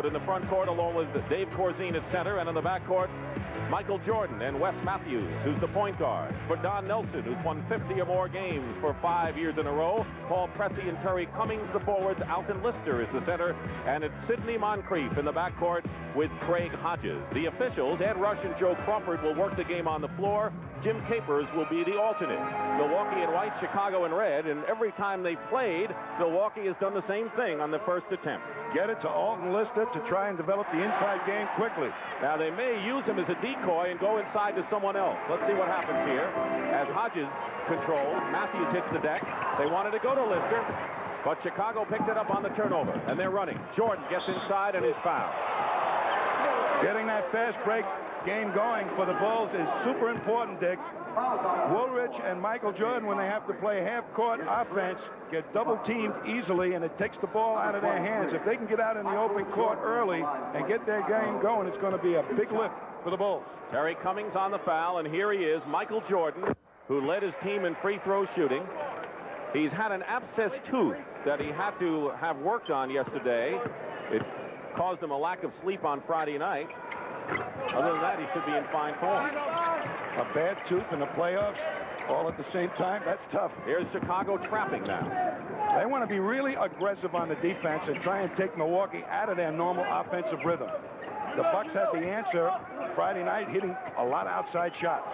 In the front court, along with Dave Corzine at center, and in the back court, Michael Jordan and Wes Matthews, who's the point guard. For Don Nelson, who's won 50 or more games for 5 years in a row. Paul Pressey and Terry Cummings, the forwards. Alton Lister is the center. And it's Sidney Moncrief in the backcourt with Craig Hodges. The officials, Ed Rush and Joe Crawford, will work the game on the floor. Jim Capers will be the alternate. Milwaukee in white, Chicago in red. And every time they played, Milwaukee has done the same thing on the first attempt. Get it to Alton Lister to try and develop the inside game quickly. Now, they may use him as a decoy and go inside to someone else. Let's see what happens here. As Hodges controls, Matthews hits the deck. They wanted to go to Lister, but Chicago picked it up on the turnover, and they're running. Jordan gets inside and is fouled. Getting that fast break game going for the Bulls is super important, Dick. Woolridge and Michael Jordan, when they have to play half-court offense, get double-teamed easily, and it takes the ball out of their hands. If they can get out in the open court early and get their game going, it's going to be a big lift for the Bulls. Terry Cummings on the foul, and here he is, Michael Jordan, who led his team in free throw shooting. He's had an abscess tooth that he had to have worked on yesterday. It caused him a lack of sleep on Friday night. Other than that, he should be in fine form. A bad tooth in the playoffs, all at the same time, that's tough. Here's Chicago trapping now. They want to be really aggressive on the defense and try and take Milwaukee out of their normal offensive rhythm. The Bucks had the answer Friday night, hitting a lot of outside shots.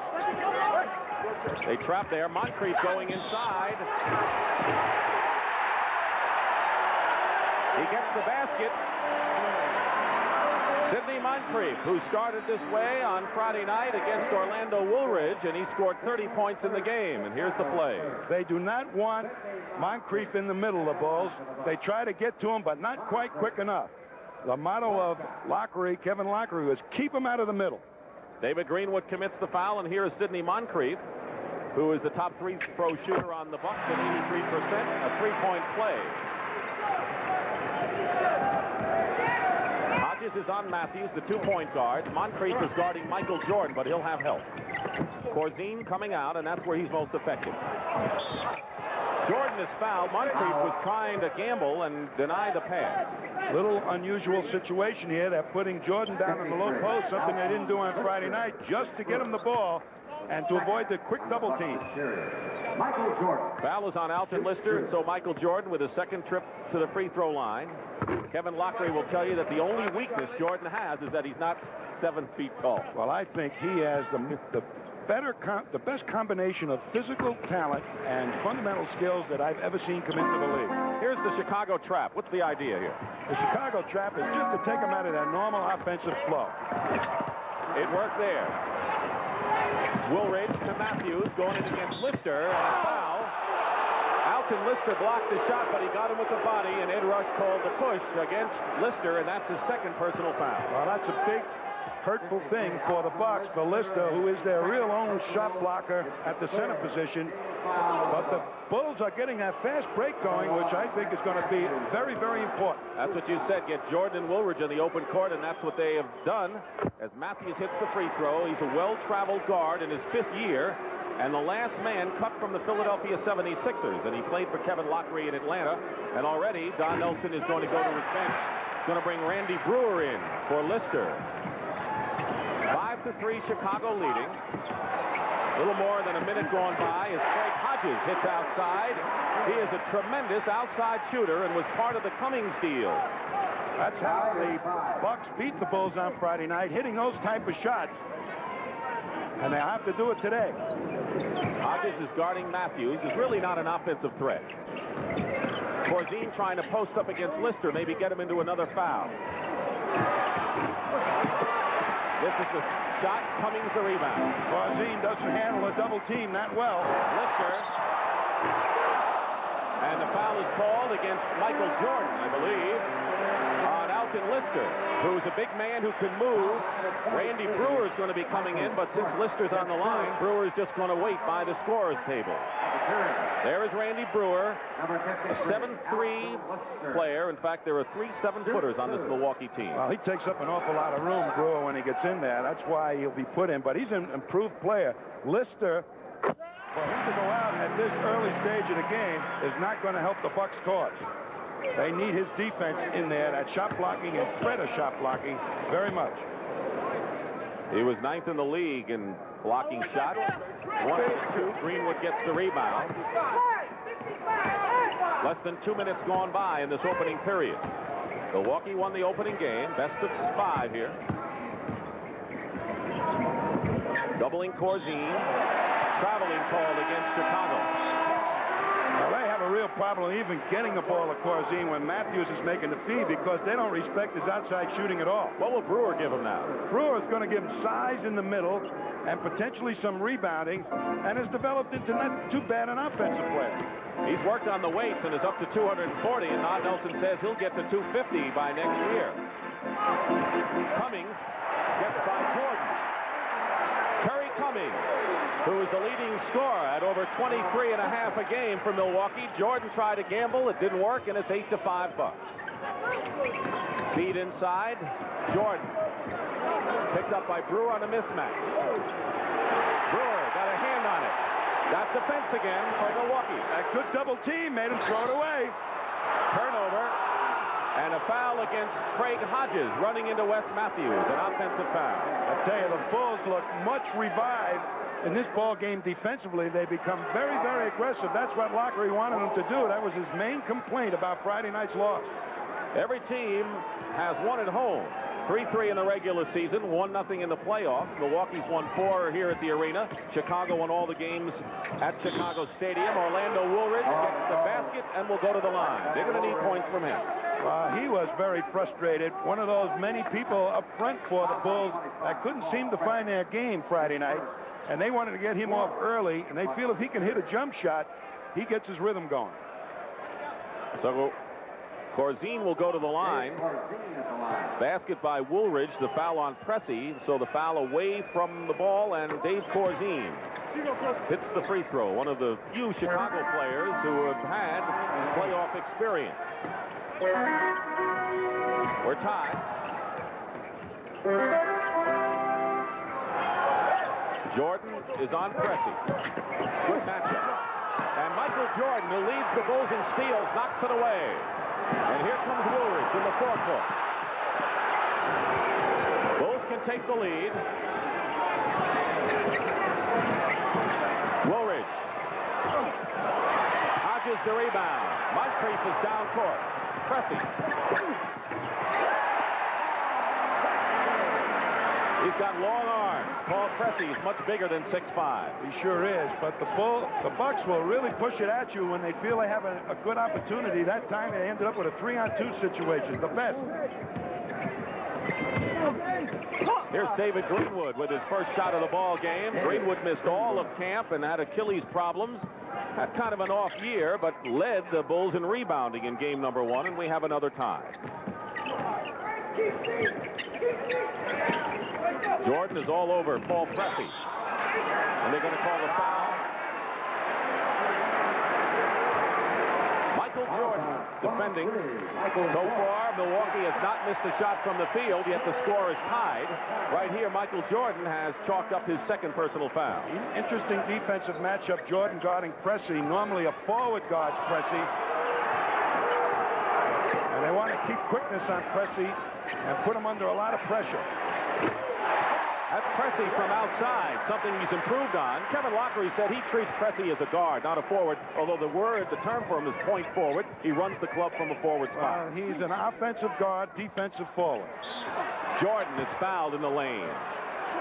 They trap there. Moncrief going inside. He gets the basket. Sidney Moncrief, who started this way on Friday night against Orlando Woolridge, and he scored 30 points in the game. And here's the play. They do not want Moncrief in the middle of the Bulls. They try to get to him, but not quite quick enough. The motto of Lockery, Kevin Lockery, was keep him out of the middle. David Greenwood commits the foul, and here is Sidney Moncrief, who is the top free-throw shooter on the Bucks at 83%, a three-point play. Hodges is on Matthews, the two-point guard. Moncrief is guarding Michael Jordan, but he'll have help. Corzine coming out, and that's where he's most effective. Jordan is fouled. Moncrief was trying to gamble and deny the pass. Little unusual situation here. They're putting Jordan down in the low post, something they didn't do on Friday night, just to get him the ball and to avoid the quick double team. Michael Jordan. Foul is on Alton Lister, and so Michael Jordan with his second trip to the free throw line. Kevin Lockery will tell you that the only weakness Jordan has is that he's not 7 feet tall. Well, I think he has the best combination of physical talent and fundamental skills that I've ever seen come into the league. Here's the Chicago trap. What's the idea here? The Chicago trap is just to take them out of their normal offensive flow. It worked there. Woolridge to Matthews, going in against Lister, and a foul. Alton Lister blocked the shot, but he got him with the body, and Ed Rush called the push against Lister, and that's his second personal foul. Well, that's a big, hurtful thing for the Bucks, for Lister, who is their real own shot blocker at the center position. But the Bulls are getting that fast break going, which I think is going to be very, very important. That's what you said, get Jordan and Woolridge in the open court, and that's what they have done. As Matthews hits the free throw, he's a well-traveled guard in his 5th year, and the last man cut from the Philadelphia 76ers, and he played for Kevin Lockery in Atlanta, and already Don Nelson is going to go to his bench. He's going to bring Randy Brewer in for Lister. 5-3, Chicago leading. A little more than a minute gone by as Craig Hodges hits outside. He is a tremendous outside shooter and was part of the Cummings deal. That's how the Bucks beat the Bulls on Friday night, hitting those type of shots. And they have to do it today. Hodges is guarding Matthews. Is really not an offensive threat. Corzine trying to post up against Lister, maybe get him into another foul. This is the shot. Cummings the rebound. Corzine doesn't handle a double team that well. Lister. And the foul is called against Michael Jordan, I believe, on Alton Lister, who's a big man who can move. Randy Brewer is going to be coming in, but since Lister's on the line, Brewer is just going to wait by the scorer's table. There is Randy Brewer, a 7'3" player. In fact, there are 3 7-footers on this Milwaukee team. Well, he takes up an awful lot of room, Brewer, when he gets in there. That's why he'll be put in, but he's an improved player. Lister, for him to go out at this early stage of the game is not going to help the Bucks' cause. They need his defense in there, that shot blocking and threat of shot blocking very much. He was 9th in the league in blocking shots. 1 of 2. Greenwood gets the rebound. Less than 2 minutes gone by in this opening period. Milwaukee won the opening game. Best of 5 here. Doubling Corzine. Traveling called against Chicago. Well, they have a real problem even getting the ball to Corzine when Matthews is making the feed because they don't respect his outside shooting at all. What will Brewer give him now? Brewer is going to give him size in the middle and potentially some rebounding, and has developed into not too bad an offensive player. He's worked on the weights and is up to 240, and Don Nelson says he'll get to 250 by next year. Cummings gets by Jordan. Terry Cummings, who is the leading scorer at over 23.5 a game for Milwaukee. Jordan tried to gamble. It didn't work, and it's 8-5 Bucks. Feed inside. Jordan. Picked up by Brewer on a mismatch. Brewer got a hand on it. Got defense again for Milwaukee. A good double team made him throw it away. Turnover. And a foul against Craig Hodges running into Wes Matthews. An offensive foul. I tell you, the Bulls look much revived in this ball game defensively. They become very, very aggressive. That's what Lockery wanted them to do. That was his main complaint about Friday night's loss. Every team has won at home. 3-3 in the regular season, 1-0 in the playoffs. Milwaukee's won 4 here at the arena. Chicago won all the games at Chicago Stadium. Orlando Woolridge gets the basket and will go to the line. They're going to need points from him. He was very frustrated. One of those many people up front for the Bulls that couldn't seem to find their game Friday night, and they wanted to get him off early, and they feel if he can hit a jump shot, he gets his rhythm going. So Corzine will go to the line. Basket by Woolridge, the foul on Pressey, so the foul away from the ball, and Dave Corzine hits the free throw. One of the few Chicago players who have had playoff experience. We're tied. Jordan is on Pressey. Good matchup. And Michael Jordan, who leads the Bulls in steals, knocks it away. And here comes Woolridge in the forecourt. Bulls can take the lead. Woolridge. Hodges the rebound. Moncrief is down court. Pressey. He's got long arms. Paul Pressey is much bigger than 6'5". He sure is, but the Bucks will really push it at you when they feel they have a good opportunity. That time they ended up with a 3-on-2 situation, the best. Here's David Greenwood with his first shot of the ball game. Greenwood missed all of camp and had Achilles problems. Had kind of an off year, but led the Bulls in rebounding in game number 1, and we have another tie. Jordan is all over Paul Pressey. And they're going to call the foul. Michael Jordan defending. So far, Milwaukee has not missed a shot from the field, yet the score is tied. Right here, Michael Jordan has chalked up his second personal foul. Interesting defensive matchup, Jordan guarding Pressey. Normally a forward guards Pressey. And they want to keep quickness on Pressey and put him under a lot of pressure. That's Pressey from outside, something he's improved on. Kevin Lockery said he treats Pressey as a guard, not a forward, although the term for him is point forward. He runs the club from a forward spot. He's an offensive guard, defensive forward. Jordan is fouled in the lane.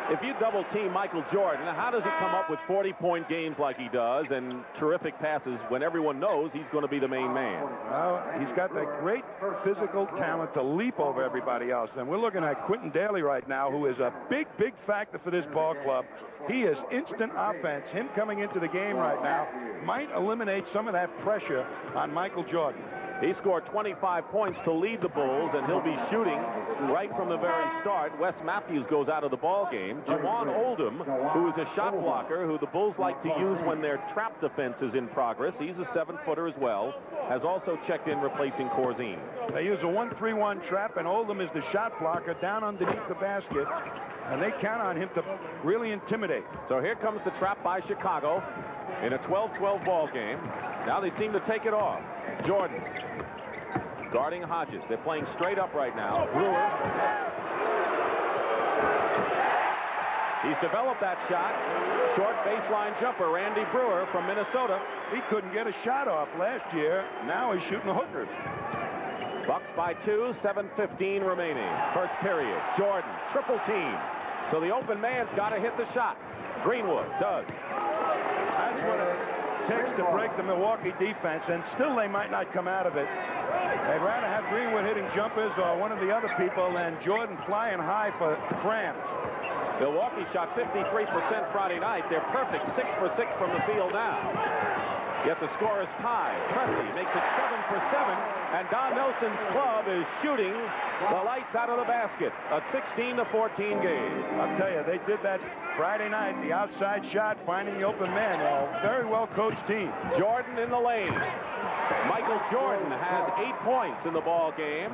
If you double-team Michael Jordan, how does he come up with 40-point games like he does and terrific passes when everyone knows he's going to be the main man? Well, he's got that great physical talent to leap over everybody else. And we're looking at Quentin Daly right now, who is a big, big factor for this ball club. He is instant offense. Him coming into the game right now might eliminate some of that pressure on Michael Jordan. He scored 25 points to lead the Bulls, and he'll be shooting right from the very start. Wes Matthews goes out of the ball game. Jawan Oldham, who is a shot blocker, who the Bulls like to use when their trap defense is in progress. He's a 7-footer as well. Has also checked in replacing Corzine. They use a 1-3-1 trap, and Oldham is the shot blocker down underneath the basket, and they count on him to really intimidate. So here comes the trap by Chicago in a 12-12 ball game. Now they seem to take it off. Jordan guarding Hodges. They're playing straight up right now. Brewer. He's developed that shot. Short baseline jumper, Randy Brewer from Minnesota. He couldn't get a shot off last year. Now he's shooting hookers. Bucks by 2, 7:15 remaining. First period. Jordan, triple team. So the open man's got to hit the shot. Greenwood does. That's what it takes to break the Milwaukee defense, and still they might not come out of it. They'd rather have Greenwood hitting jumpers or one of the other people than Jordan flying high for crams. Milwaukee shot 53% Friday night. They're perfect, 6 for 6 from the field now. Yet the score is tied. Pressey makes it 7 for 7, and Don Nelson's club is shooting the lights out of the basket. A 16-14 game. I'll tell you, they did that Friday night. The outside shot, finding the open man. A very well coached team. Jordan in the lane. Michael Jordan has 8 points in the ball game.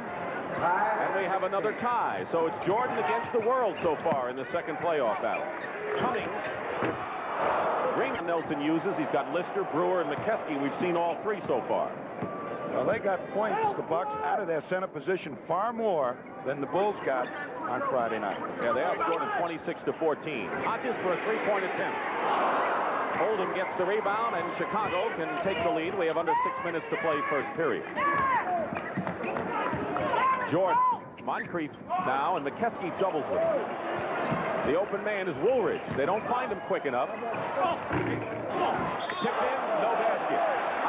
And we have another tie. So it's Jordan against the world so far in the second playoff battle. Cummings. Greenwood Nelson uses. He's got Lister, Brewer, and McCeskey. We've seen all three so far. Well, they got points, the Bucks, out of their center position far more than the Bulls got on Friday night. Yeah, they outscored him 26-14. Hodges for a three-point attempt. Oldham gets the rebound, and Chicago can take the lead. We have under 6 minutes to play first period. Jordan, Moncrief now, and McCeskey doubles with him. The open man is Woolridge. They don't find him quick enough. Tipped in, no basket.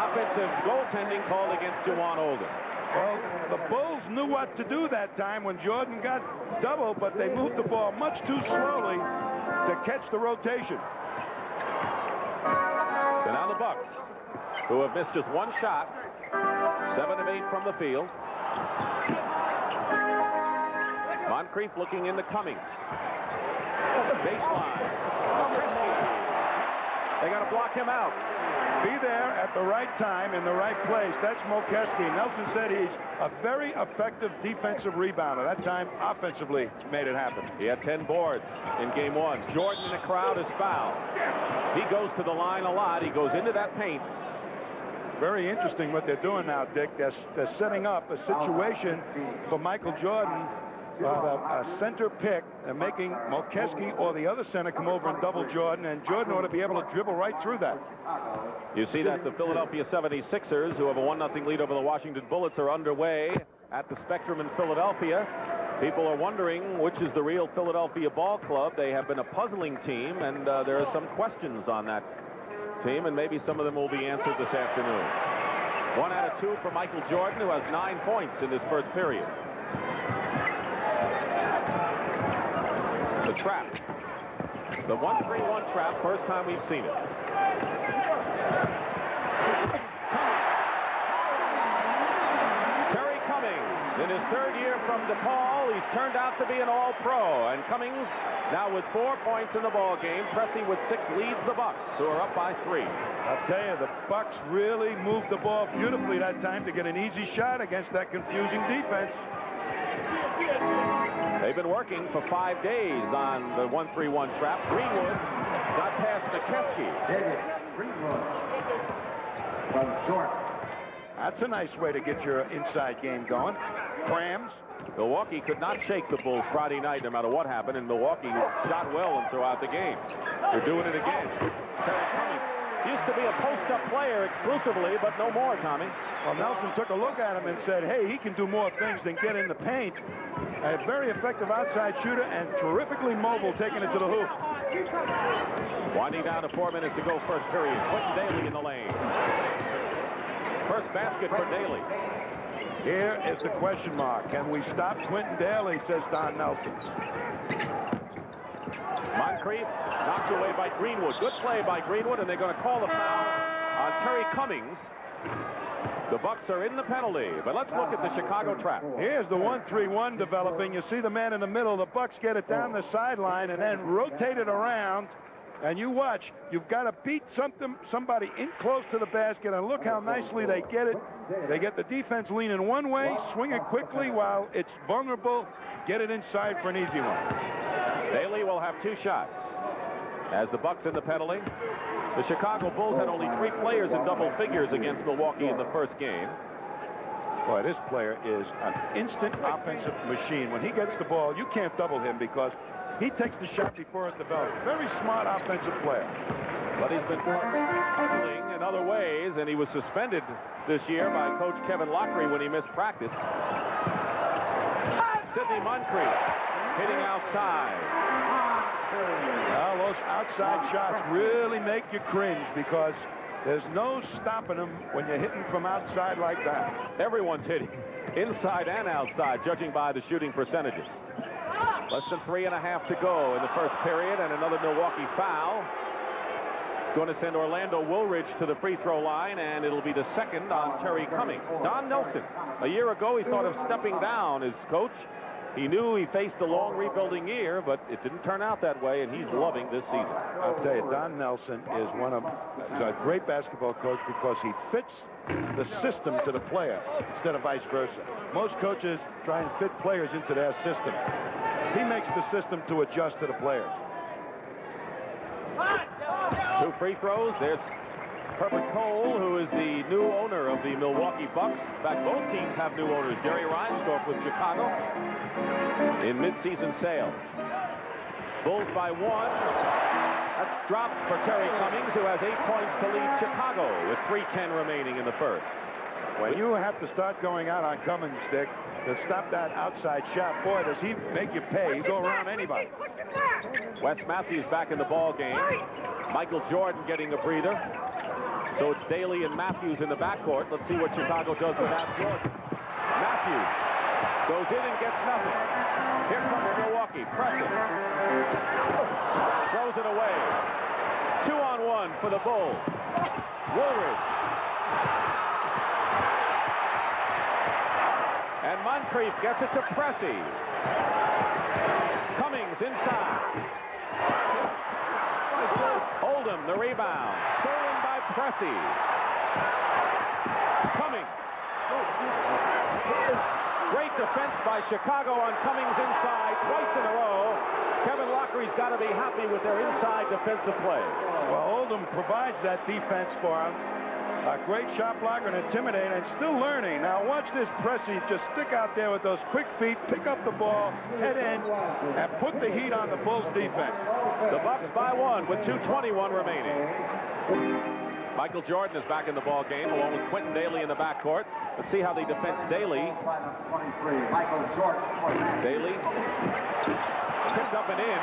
Offensive goaltending called against Juwan Oldham. Well, the Bulls knew what to do that time when Jordan got double, but they moved the ball much too slowly to catch the rotation. So now the Bucks, who have missed just one shot, 7 of 8 from the field. Moncrief looking into Cummings. Baseline. They got to block him out. Be there at the right time in the right place. That's McCeskey. Nelson said he's a very effective defensive rebounder. That time, offensively, made it happen. He had 10 boards in game 1. Jordan in the crowd is fouled. He goes to the line a lot. He goes into that paint. Very interesting what they're doing now, Dick. They're setting up a situation for Michael Jordan, a center pick, and making McCeskey or the other center come over and double Jordan, and Jordan ought to be able to dribble right through that. You see that the Philadelphia 76ers, who have a 1-0 lead over the Washington Bullets, are underway at the Spectrum in Philadelphia. People are wondering which is the real Philadelphia ball club. They have been a puzzling team, and there are some questions on that team, and maybe some of them will be answered this afternoon. 1 out of 2 for Michael Jordan, who has 9 points in this first period. The trap. The 1-3-1 trap, first time we've seen it. Terry Cummings, in his 3rd year from DePaul, he's turned out to be an all-pro. And Cummings now with 4 points in the ball game. Pressey with 6 leads the Bucks, who are up by 3. I'll tell you, the Bucks really moved the ball beautifully that time to get an easy shot against that confusing defense. They've been working for 5 days on the 1-3-1 trap. Greenwood got past McCeskey. Greenwood from Jordan. That's a nice way to get your inside game going. Crams. Milwaukee could not shake the Bulls Friday night no matter what happened, and Milwaukee shot well and throughout the game. They're doing it again. Terry Cummings used to be a post-up player exclusively, but no more, Tommy. Well, Nelson took a look at him and said, hey, he can do more things than get in the paint. A very effective outside shooter and terrifically mobile, taking it to the hoop. Winding down to 4 minutes to go first period. Quentin Daly in the lane. First basket for Daly. Here is the question mark. Can we stop Quentin Daly, says Don Nelson. Moncrief knocked away by Greenwood. Good play by Greenwood, and they're going to call the foul on Terry Cummings. The Bucks are in the penalty, but let's look at the Chicago trap. Here's the 1-3-1 developing. You see the man in the middle. The Bucks get it down the sideline and then rotate it around. And you watch. You've got to beat somebody in close to the basket, and look how nicely they get it. They get the defense leaning one way, swing it quickly while it's vulnerable, get it inside for an easy one. Daly will have 2 shots. As the Bucks in the penalty, the Chicago Bulls had only 3 players in double figures against Milwaukee in the first game. Boy, this player is an instant offensive machine. When he gets the ball, you can't double him because he takes the shot before it develops. Very smart offensive player. But he's been struggling in other ways, and he was suspended this year by Coach Kevin Lockery when he missed practice. Sidney Moncrief hitting outside. Well, those outside shots really make you cringe because there's no stopping them when you're hitting from outside like that. Everyone's hitting inside and outside, judging by the shooting percentages. Less than 3.5 to go in the first period, and another Milwaukee foul. Going to send Orlando Woolridge to the free throw line, and it'll be the second on Terry Cummings. Don Nelson, a year ago, he thought of stepping down as coach. He knew he faced a long rebuilding year, but it didn't turn out that way, and he's loving this season. I'll tell you, Don Nelson is he's a great basketball coach because he fits the system to the player instead of vice versa. Most coaches try and fit players into their system. He makes the system to adjust to the player. 2 free throws. There's Herbert Cole, who is the new owner of the Milwaukee Bucks. In fact, both teams have new owners. Jerry Reinsdorf with Chicago in midseason sale. Bulls by 1. That's dropped for Terry Cummings, who has 8 points to lead Chicago with 3:10 remaining in the first. When you have to start going out on Cummings, Dick, to stop that outside shot, boy, does he make you pay. You go around anybody. Wes Matthews back in the ball game. Michael Jordan getting a breather. So it's Daly and Matthews in the backcourt. Let's see what Chicago does without Jordan. Matthews goes in and gets nothing. Here comes Milwaukee, pressing. Throws it away. 2-on-1 for the Bulls. Woolridge. And Moncrief gets it to Pressey. Cummings inside. Oldham, the rebound. Stolen by Pressey. Cummings. Great defense by Chicago on Cummings inside twice in a row. Kevin Lockery's got to be happy with their inside defensive play. Well, Oldham provides that defense for him. A great shot blocker and intimidator, and still learning. Now watch this Pressey just stick out there with those quick feet, pick up the ball, head in, and put the heat on the Bulls defense. The Bucks by 1 with 2:21 remaining. Michael Jordan is back in the ball game along with Quentin Daly in the backcourt. Let's see how they defend Daly. Daly picked up and in.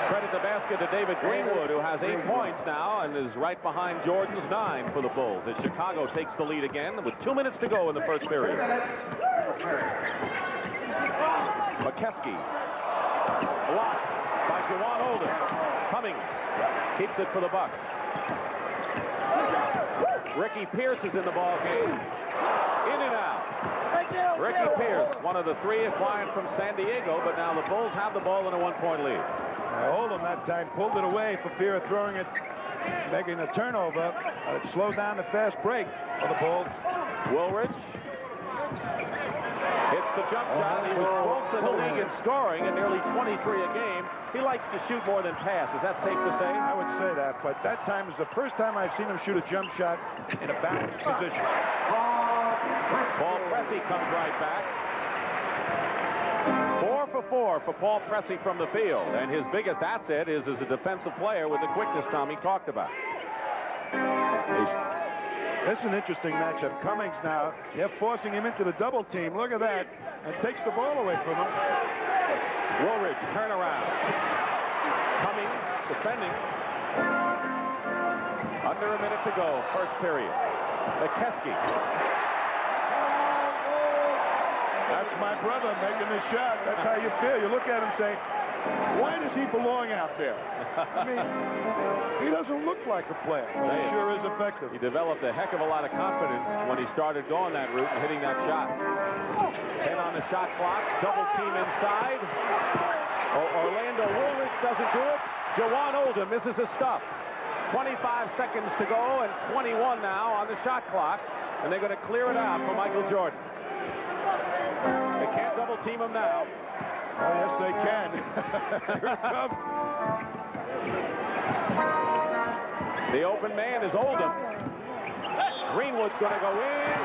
Credit the basket to David Greenwood, who has 8 points now and is right behind Jordan's 9 for the Bulls as Chicago takes the lead again with 2 minutes to go in the first period. McCeskey. Blocked by Jawan Oldham. Cummings keeps it for the Bucks. Ricky Pierce is in the ball game. In and out. Ricky Pierce, one of the 3 acquired from San Diego, but now the Bulls have the ball in a 1-point lead. Oldham that time pulled it away for fear of throwing it, making a turnover. It slowed down the fast break for the Bulls. Woolridge hits the jump shot. He was 12th in the league in scoring and nearly 23 a game. He likes to shoot more than pass. Is that safe to say? I would say that, but that time is the first time I've seen him shoot a jump shot in a balanced position. Paul Pressey comes right back. 4 for 4 for Paul Pressey from the field, and his biggest asset is as a defensive player with the quickness Tommy talked about. This is an interesting matchup. Cummings now, they're forcing him into the double team. Look at that, and takes the ball away from him. Woolridge, turnaround. Cummings defending. Under a minute to go, first period. McCeskey. That's my brother making the shot. That's how you feel. You look at him and say, why does he belong out there? I mean, he doesn't look like a player. He sure is effective. He developed a heck of a lot of confidence when he started going that route and hitting that shot. 10 on the shot clock. Double team inside. Orlando Woolridge doesn't do it. Jawan Oldham misses his stuff. 25 seconds to go and 21 now on the shot clock. And they're going to clear it out for Michael Jordan. They can't double team him now. Oh, yes, they can. Here it comes. The open man is Oldham. Greenwood's going to go in.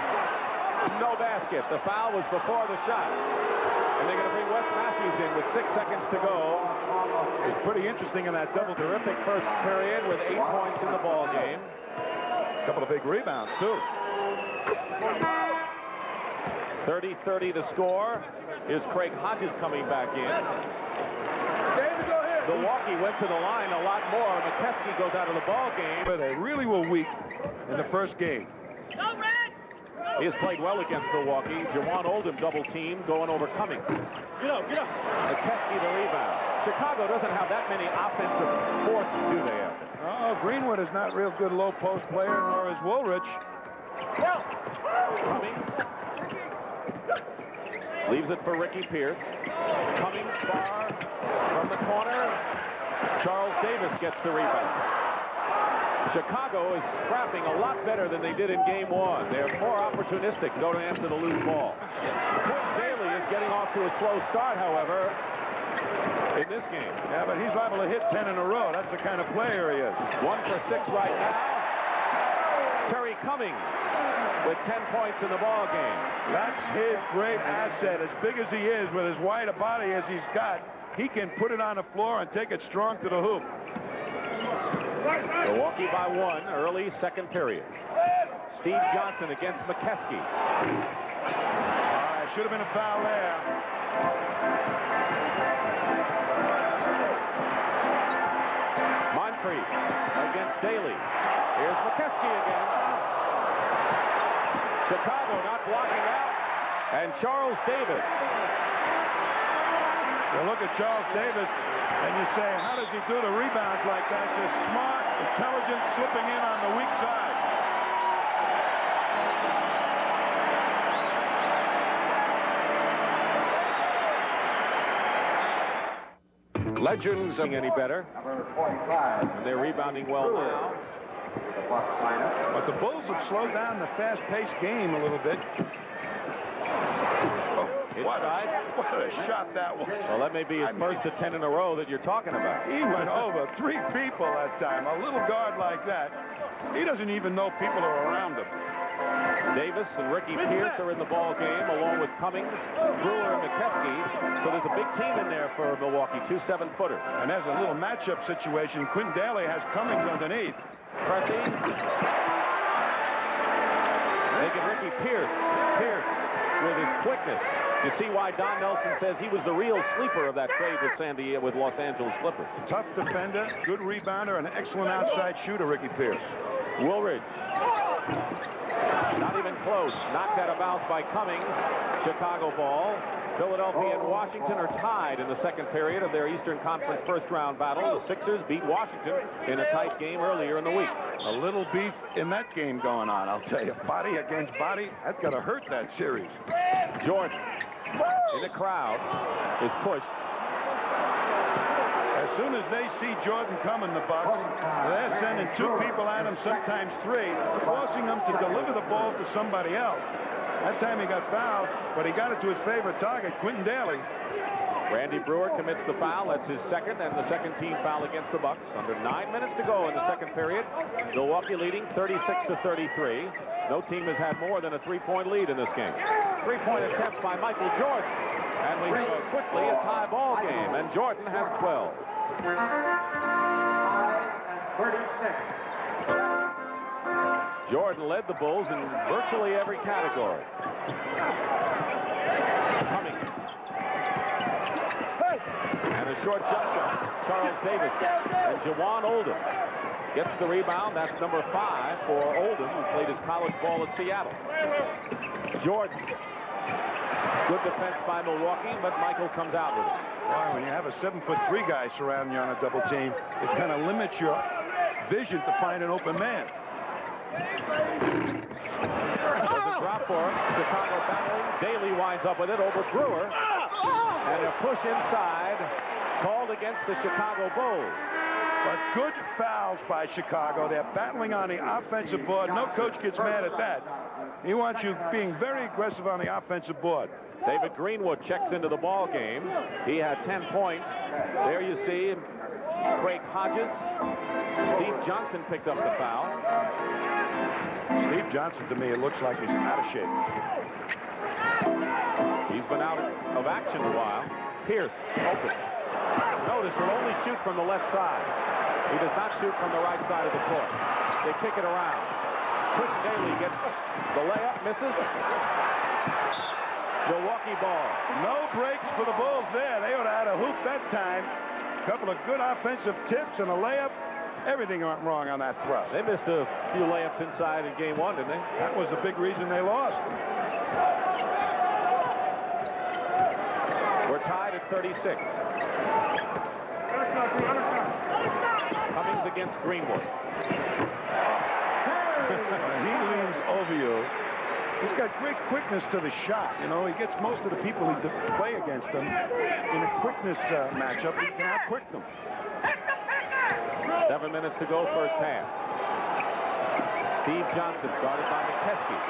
No basket. The foul was before the shot. And they're going to bring Wes Matthews in with 6 seconds to go. It's pretty interesting in that double. Terrific first period with 8 points in the ball game. A couple of big rebounds, too. 30-30 to score. Here's Craig Hodges coming back in. Milwaukee went to the line a lot more. McCeskey goes out of the ball game. But they really were weak in the first game. He has played well against Milwaukee. Jawan Oldham double team going over Cummings. Get up. McCeskey the rebound. Chicago doesn't have that many offensive forces, do they? Oh, Greenwood is not a real good low post player, nor is Woolrich. Cummings leaves it for Ricky Pierce. Cummings far from the corner. Charles Davis gets the rebound. Chicago is scrapping a lot better than they did in game one. They're more opportunistic going after the loose ball. Quinn Daly is getting off to a slow start, however, in this game. Yeah, but he's liable to hit 10 in a row. That's the kind of player he is. 1 for 6 right now. Terry Cummings with 10 points in the ball game. That's his great asset. As big as he is, with as wide a body as he's got, he can put it on the floor and take it strong to the hoop. Milwaukee by 1, early second period. Steve Johnson against McCeskey. Should have been a foul there. Moncrief against Daly. Here's McCeskey again. Chicago not blocking out. And Charles Davis. You look at Charles Davis and you say, how does he do the rebounds like that? Just smart, intelligent, slipping in on the weak side. Legends any better. Number 45. And they're rebounding well now. The Bucks lineup. But the Bulls have slowed down the fast-paced game a little bit. What a shot that was. Well, that may be his first to 10 in a row that you're talking about. He went over 3 people that time. A little guard like that, he doesn't even know people are around him. Davis and Ricky Pierce are in the ball game, along with Cummings, Brewer, and McCeskey. So there's a big team in there for Milwaukee, 2 7-footers. And there's a little matchup situation. Quinn Daly has Cummings underneath. Pressing. Making Ricky Pierce with his quickness. You see why Don Nelson says he was the real sleeper of that trade with Los Angeles Clippers. Tough defender, good rebounder, and an excellent outside shooter, Ricky Pierce. Woolridge. Not even close. Knocked out of bounds by Cummings. Chicago ball. Philadelphia and Washington are tied in the second period of their Eastern Conference first-round battle. The Sixers beat Washington in a tight game earlier in the week. A little beef in that game going on, I'll tell you. Body against body, that's got to hurt that series. Jordan in the crowd is pushed. As soon as they see Jordan coming, the Bucks, they're sending 2 people at him, sometimes 3, forcing them to deliver the ball to somebody else. That time he got fouled, but he got it to his favorite target, Quentin Daly. Randy Brewer commits the foul. That's his second and the second team foul against the Bucks. Under 9 minutes to go in the second period. Milwaukee leading 36-33. No team has had more than a 3-point lead in this game. 3-point attempt by Michael Jordan. And we go quickly a tie ball game. And Jordan has 12. 36. Jordan led the Bulls in virtually every category. Cummings. And a short jump shot. Charles Davis and Jawan Oldham gets the rebound. That's number 5 for Oldham, who played his college ball at Seattle. Jordan. Good defense by Milwaukee, but Michael comes out with it. Boy, when you have a 7'3" guy surrounding you on a double team, it kind of limits your vision to find an open man. There's a drop for him. Chicago battling. Daly winds up with it over Brewer. And a push inside called against the Chicago Bulls. But good fouls by Chicago. They're battling on the offensive board. No coach gets mad at that. He wants you being very aggressive on the offensive board. David Greenwood checks into the ball game. He had 10 points. There you see Craig Hodges. Steve Johnson picked up the foul. Steve Johnson, to me, it looks like he's out of shape. He's been out of action a while. Pierce, open. Notice he'll only shoot from the left side. He does not shoot from the right side of the court. They kick it around. Chris Daly gets the layup, misses. Milwaukee ball. No breaks for the Bulls there. They would have had a hoop that time. A couple of good offensive tips and a layup. Everything went wrong on that thrust. They missed a few layups inside in game one, didn't they? That was the big reason they lost. We're tied at 36. Cummings against Greenwood. He leans over you. He's got great quickness to the shot. You know, he gets most of the people who play against him in a quickness matchup. He can out-quick them. 7 minutes to go, first half. Steve Johnson started by McCeskey.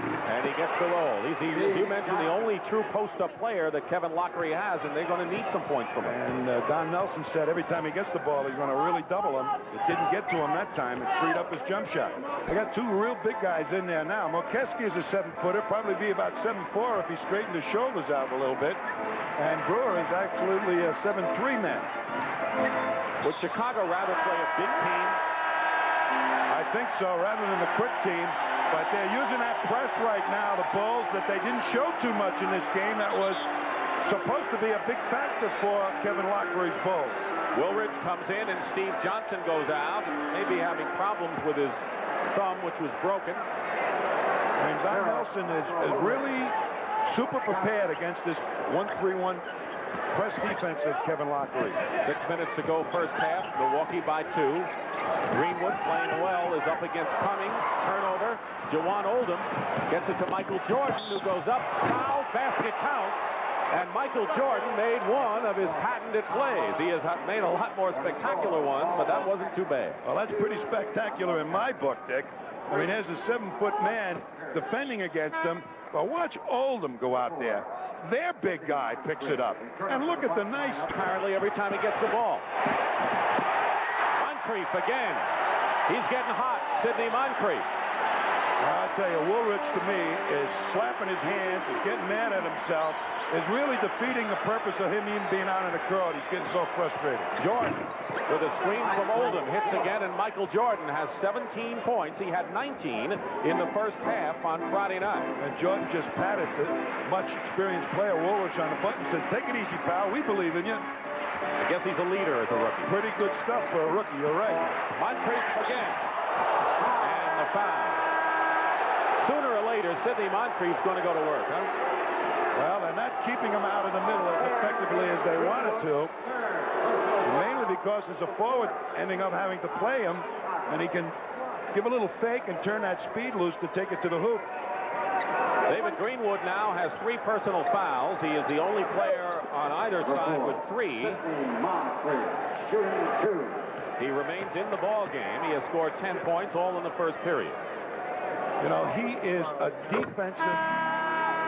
And he gets the roll. He's, as you mentioned, the only true post-up player that Kevin Lockery has, and they're going to need some points from him. And Don Nelson said every time he gets the ball, he's going to really double him. It didn't get to him that time. It freed up his jump shot. They got two real big guys in there now. McCeskey is a 7-footer, probably be about 7'4" if he straightened his shoulders out a little bit. And Brewer is absolutely a 7'3" man. Would Chicago rather play a big team? I think so, rather than the quick team. But they're using that press right now, the Bulls, that they didn't show too much in this game. That was supposed to be a big factor for Kevin Lockery's Bulls. Willridge comes in and Steve Johnson goes out. Maybe having problems with his thumb, which was broken. I mean, Don Nelson is really super prepared against this 1-3-1 press defense of Kevin Lockery. 6 minutes to go, first half. Milwaukee by 2. Greenwood, playing well, is up against Cummings. Turnover. Jawan Oldham gets it to Michael Jordan, who goes up. Foul, basket count. And Michael Jordan made one of his patented plays. He has made a lot more spectacular ones, but that wasn't too bad. Well, that's pretty spectacular in my book, Dick. I mean, there's a 7-foot man defending against him. But watch Oldham go out there. Their big guy picks it up. And look at the nice... Apparently every time he gets the ball. Moncrief again. He's getting hot. Sidney Moncrief. I'll tell you, Woolrich to me is slapping his hands, is getting mad at himself, is really defeating the purpose of him even being out in the crowd. He's getting so frustrated. Jordan with a screen from Oldham hits again, and Michael Jordan has 17 points. He had 19 in the first half on Friday night. And Jordan just patted the much experienced player Woolrich on the butt and says, "Take it easy, pal. We believe in you." I guess he's a leader as a rookie. Pretty good stuff for a rookie. You're right. Moncrief again. And the foul. Sooner or later, Sidney Moncrief's going to go to work, huh? Well, they're not keeping him out of the middle as effectively as they wanted to. Mainly because there's a forward ending up having to play him, and he can give a little fake and turn that speed loose to take it to the hoop. David Greenwood now has 3 personal fouls. He is the only player on either side with 3. He remains in the ball game. He has scored 10 points, all in the first period. You know, he is a defensive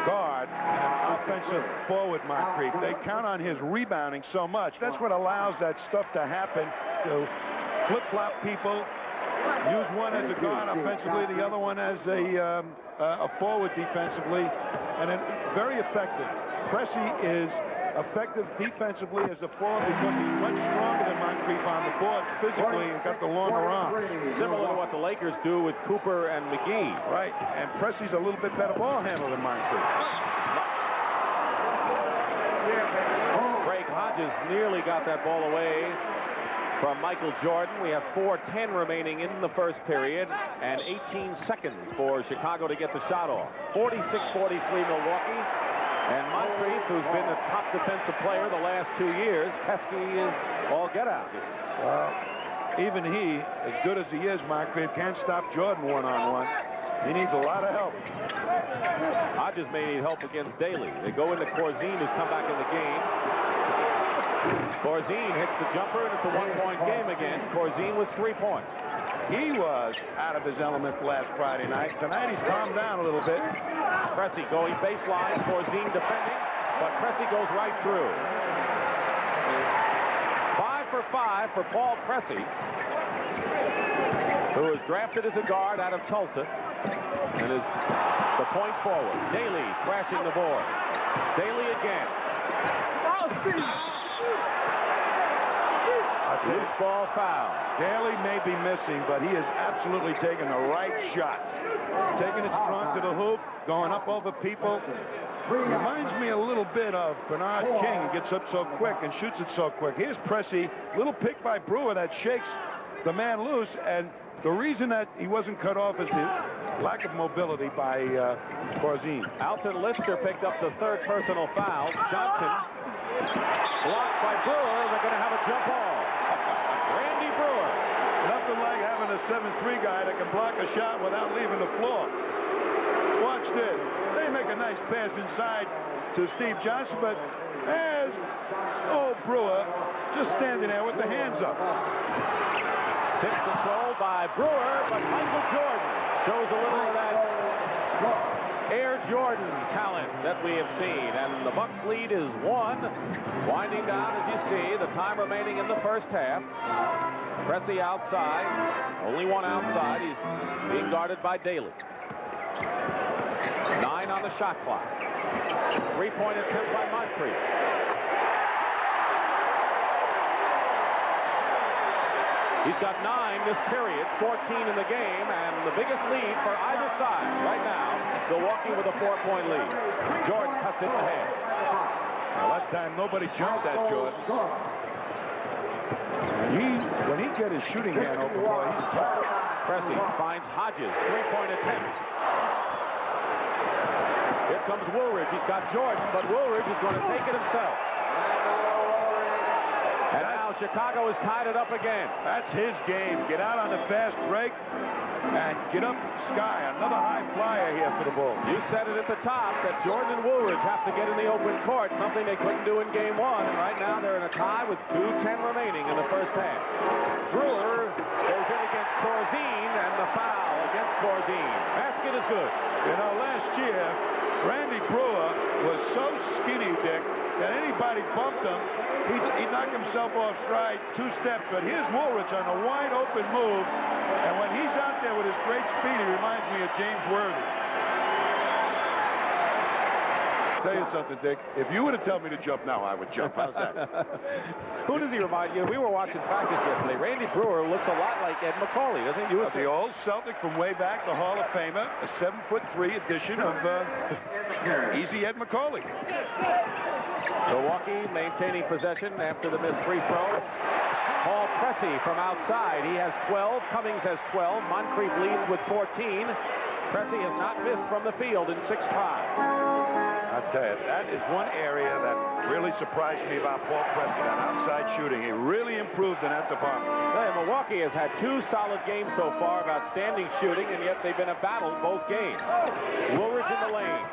guard and offensive forward, Moncrief. They count on his rebounding so much. That's what allows that stuff to happen, to flip-flop people, use one as a guard offensively, the other one as a forward defensively, and it's very effective. Pressey is effective defensively as a forward because he's much stronger than Moncrief on the board physically and got the longer arms. Similar to what the Lakers do with Cooper and McGee. Right, and Pressey's a little bit better ball handler than Moncrief. Craig Hodges nearly got that ball away from Michael Jordan. We have 4:10 remaining in the first period and 18 seconds for Chicago to get the shot off. 46-43 Milwaukee. And Moncrief, who's been the top defensive player the last 2 years, pesky is all get out. Well, even he, as good as he is, Moncrief, can't stop Jordan one-on-one. He needs a lot of help. Hodges may need help against Daly. They go into Corzine, who's come back in the game. Corzine hits the jumper, and it's a 1-point game again. Corzine with 3 points. He was out of his element last Friday night. Tonight he's calmed down a little bit. Pressey going baseline, Corzine defending, but Pressey goes right through. 5 for 5 for Paul Pressey, who was drafted as a guard out of Tulsa and is the point forward. Daly crashing the board. Daly again. Loose ball foul. Daly may be missing, but he is absolutely taking the right shot. Taking it strong to the hoop, going up over people. Reminds me a little bit of Bernard King. He gets up so quick and shoots it so quick. Here's Pressey, little pick by Brewer that shakes the man loose, and the reason that he wasn't cut off is the lack of mobility by Corzine. Alton Lister picked up the 3rd personal foul. Johnson blocked by Brewer. They're going to have a jump ball. Randy Brewer. Nothing like having a 7'3" guy that can block a shot without leaving the floor. Watch this. They make a nice pass inside to Steve Johnson, but there's Brewer just standing there with the hands up. Tip control by Brewer, but Michael Jordan shows a little of that Air Jordan talent that we have seen. And the Bucks lead is 1. Winding down, as you see, the time remaining in the first half. Pressey outside. Only one outside. He's being guarded by Daly. 9 on the shot clock. 3-point attempt by Moncrief. He's got 9 this period, 14 in the game, and the biggest lead for either side right now. Milwaukee with a 4-point lead. Jordan cuts it to head. Well, that time nobody jumped at Jordan. When he get his shooting hand open, boy, he's tough. Pressey finds Hodges, 3-point attempt. Here comes Woolridge. He's got Jordan, but Woolridge is going to take it himself. And now Chicago has tied it up again. That's his game. Get out on the fast break and get up sky. Another high flyer here for the Bulls. You said it at the top that Jordan and Woolridge have to get in the open court, something they couldn't do in game 1. And right now they're in a tie with 2:10 remaining in the first half. Brewer goes in against Corzine, and the foul against Corzine. Basket is good. You know, last year, Randy Brewer was so skinny, Dick, that anybody bumped him, he knocked himself off stride 2 steps. But here's Woolridge on a wide open move, and when he's out there with his great speed, he reminds me of James Worthy. I'll tell you something, Dick. If you were to tell me to jump now, I would jump. How's that? Who does he remind you? We were watching practice yesterday. Randy Brewer looks a lot like Ed McCauley, doesn't he? The old Celtic from way back, the Hall of Famer, a 7'3" edition of Easy Ed McCauley. Milwaukee maintaining possession after the missed free throw. Paul Pressey from outside. He has 12. Cummings has 12. Moncrief leads with 14. Pressey has not missed from the field in 6 tries. I tell you, that is one area that really surprised me about Paul Pressey, that outside shooting. He really improved in that department. Hey, Milwaukee has had 2 solid games so far of outstanding shooting, and yet they've been a battle both games. Woolridge in the lane.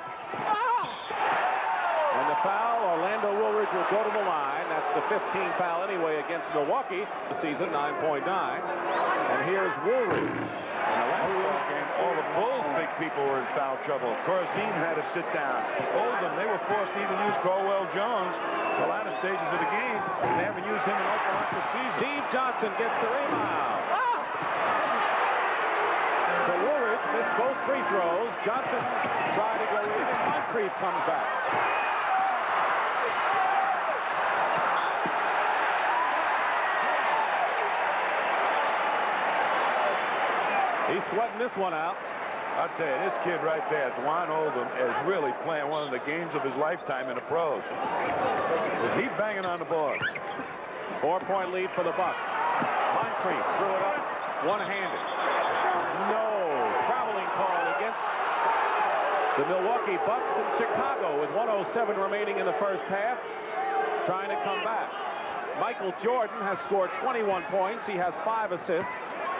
And the foul, Orlando Woolridge will go to the line. That's the 15th foul anyway against Milwaukee. The season 9.9. And here's Woolridge. In the last ball game, all the Bulls big people were in foul trouble. Corzine had to sit down. Oldham, they were forced to even use Caldwell Jones the latter stages of the game. They haven't used him in open half the season. Steve Johnson gets the rebound. So Woolridge missed both free throws. Johnson tried to go in, and Moncrief comes back. He's sweating this one out. I'll tell you, this kid right there, Dwan Oldham, is really playing one of the games of his lifetime in the pros. Is he banging on the boards? 4-point lead for the Bucks. Moncrief threw it up one-handed. No traveling call against the Milwaukee Bucks in Chicago with 1:07 remaining in the first half. Trying to come back. Michael Jordan has scored 21 points. He has 5 assists.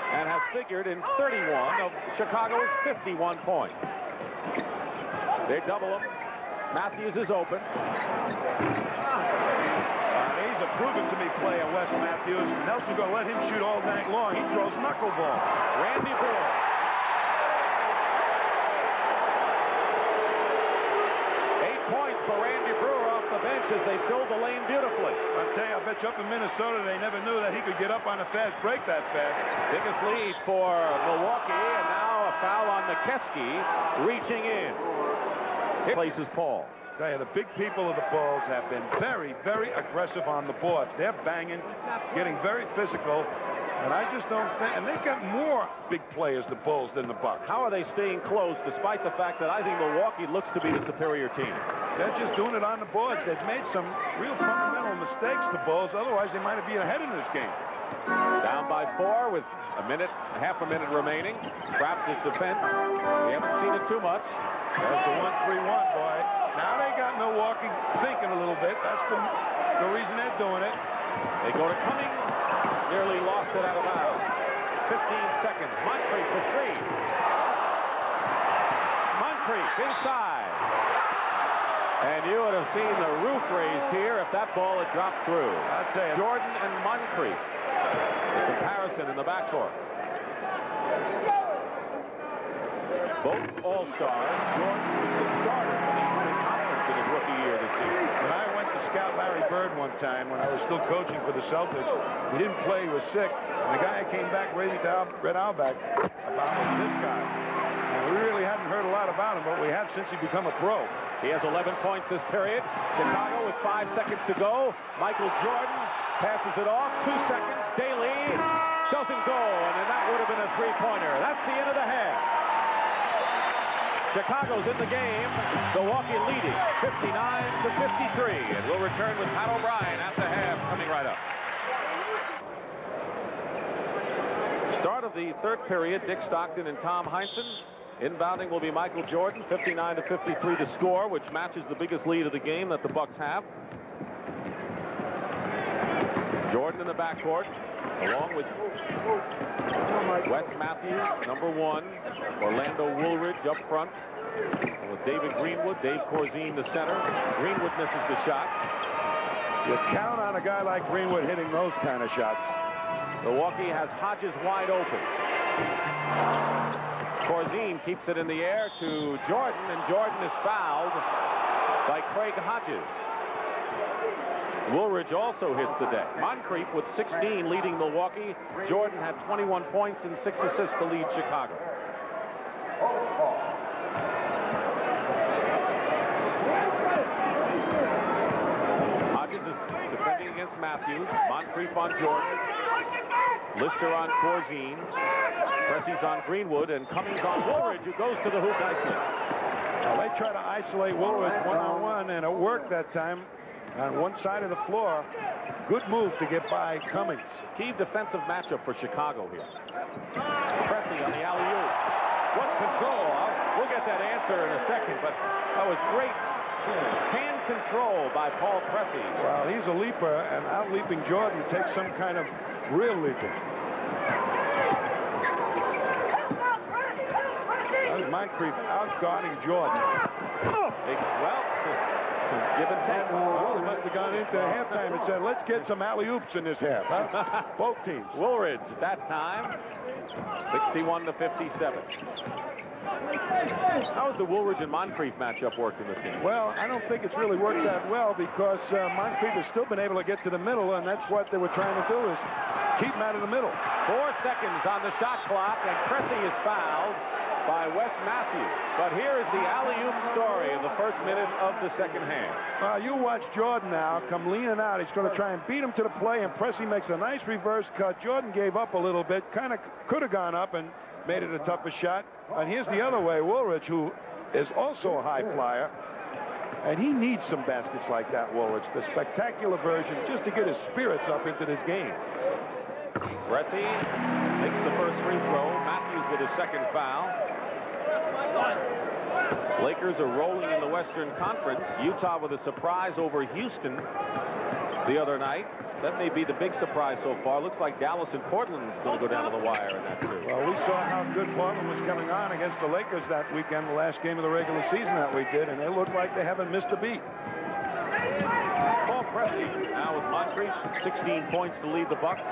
And has figured in 31 of Chicago's 51 points. They double him. Matthews is open. He's a proven-to-me player, Wes Matthews. Nelson's going to let him shoot all night long. He throws knuckleball. Randy Brewer. Points for Randy Brewer off the bench as they filled the lane beautifully. I'll tell you, I bet you up in Minnesota they never knew that he could get up on a fast break that fast. Biggest lead for Milwaukee, and now a foul on McCeskey, reaching in. Here places Paul. I tell you, the big people of the Bulls have been very, very aggressive on the boards. They're banging, getting very physical. And I just don't think, and they've got more big players, the Bulls, than the Bucks. How are they staying close, despite the fact that I think Milwaukee looks to be the superior team? They're just doing it on the boards. They've made some real fundamental mistakes, the Bulls. Otherwise, they might have been ahead in this game. Down by 4 with half a minute remaining. Trapped his defense. We haven't seen it too much. There's the 1-3-1, boy. Now they got Milwaukee thinking a little bit. That's the reason they're doing it. They go to Cummings. Nearly lost it out of bounds. 15 seconds. Moncrief for 3. Moncrief inside. And you would have seen the roof raised here if that ball had dropped through. I'll tell you. Jordan and Moncrief. The comparison in the backcourt. Both All-Stars. Jordan was the starter for the Eastern Conference in his rookie year this season. When I went to scout Larry Bird one time when I was still coaching for the Celtics, he didn't play, he was sick. And the guy came back ready to Red Auerbach about this guy. And we really hadn't heard a lot about him, but we have since he become a pro. He has 11 points this period. Chicago with 5 seconds to go. Michael Jordan passes it off. 2 seconds. Daly doesn't go, and then that would have been a three-pointer. That's the end of the half. Chicago's in the game. Milwaukee leading 59-53. And we'll return with Pat O'Brien after half coming right up. Start of the third period, Dick Stockton and Tom Heinsohn. Inbounding will be Michael Jordan, 59-53 to score, which matches the biggest lead of the game that the Bucks have. Jordan in the backcourt, along with Wes Matthews, number 1. Orlando Woolridge up front. With David Greenwood, Dave Corzine, the center. Greenwood misses the shot. You count on a guy like Greenwood hitting those kind of shots. Milwaukee has Hodges wide open. Corzine keeps it in the air to Jordan, and Jordan is fouled by Craig Hodges. Woolridge also hits the deck. Moncrief with 16 leading Milwaukee. Jordan had 21 points and 6 assists to lead Chicago. Hodges is defending against Matthews. Moncrief on Jordan. Lister on Corzine. Pressey's on Greenwood, and Cummings on Woolridge, who goes to the hoop nicely. Well, they try to isolate Woolridge one-on-one, and it worked that time on one side of the floor. Good move to get by Cummings. Key defensive matchup for Chicago here. Pressey on the alley-oop. What control? We'll get that answer in a second, but that was great hand control by Paul Pressey. Well, he's a leaper, and out-leaping Jordan takes some kind of real leaping. That was Moncrief out-guarding Jordan. Well, give and take. Well, they must have gone into halftime and said, let's get some alley-oops in this half. Huh? Both teams. Woolridge at that time, 61-57. How has the Woolridge and Moncrief matchup worked in this game? Well, I don't think it's really worked that well because Moncrief has still been able to get to the middle, and that's what they were trying to do is keep him out of the middle. 4 seconds on the shot clock, and Pressey is fouled by Wes Matthews. But here is the alley-oop story in the first minute of the second half. You watch Jordan now come leaning out. He's going to try and beat him to the play, and Pressey makes a nice reverse cut. Jordan gave up a little bit, kind of could have gone up and made it a tougher shot. And here's the other way, Woolridge, who is also a high flyer, and he needs some baskets like that, Woolridge, the spectacular version, just to get his spirits up into this game. Pressey makes the first free throw. Matthews with his second foul. Lakers are rolling in the Western Conference. Utah with a surprise over Houston the other night. That may be the big surprise so far. Looks like Dallas and Portland is going to go down to the wire in that series. Well, we saw how good Portland was coming on against the Lakers that weekend, the last game of the regular season that we did, and they look like they haven't missed a beat. Paul Pressey now with Moncrief, 16 points to lead the Bucks.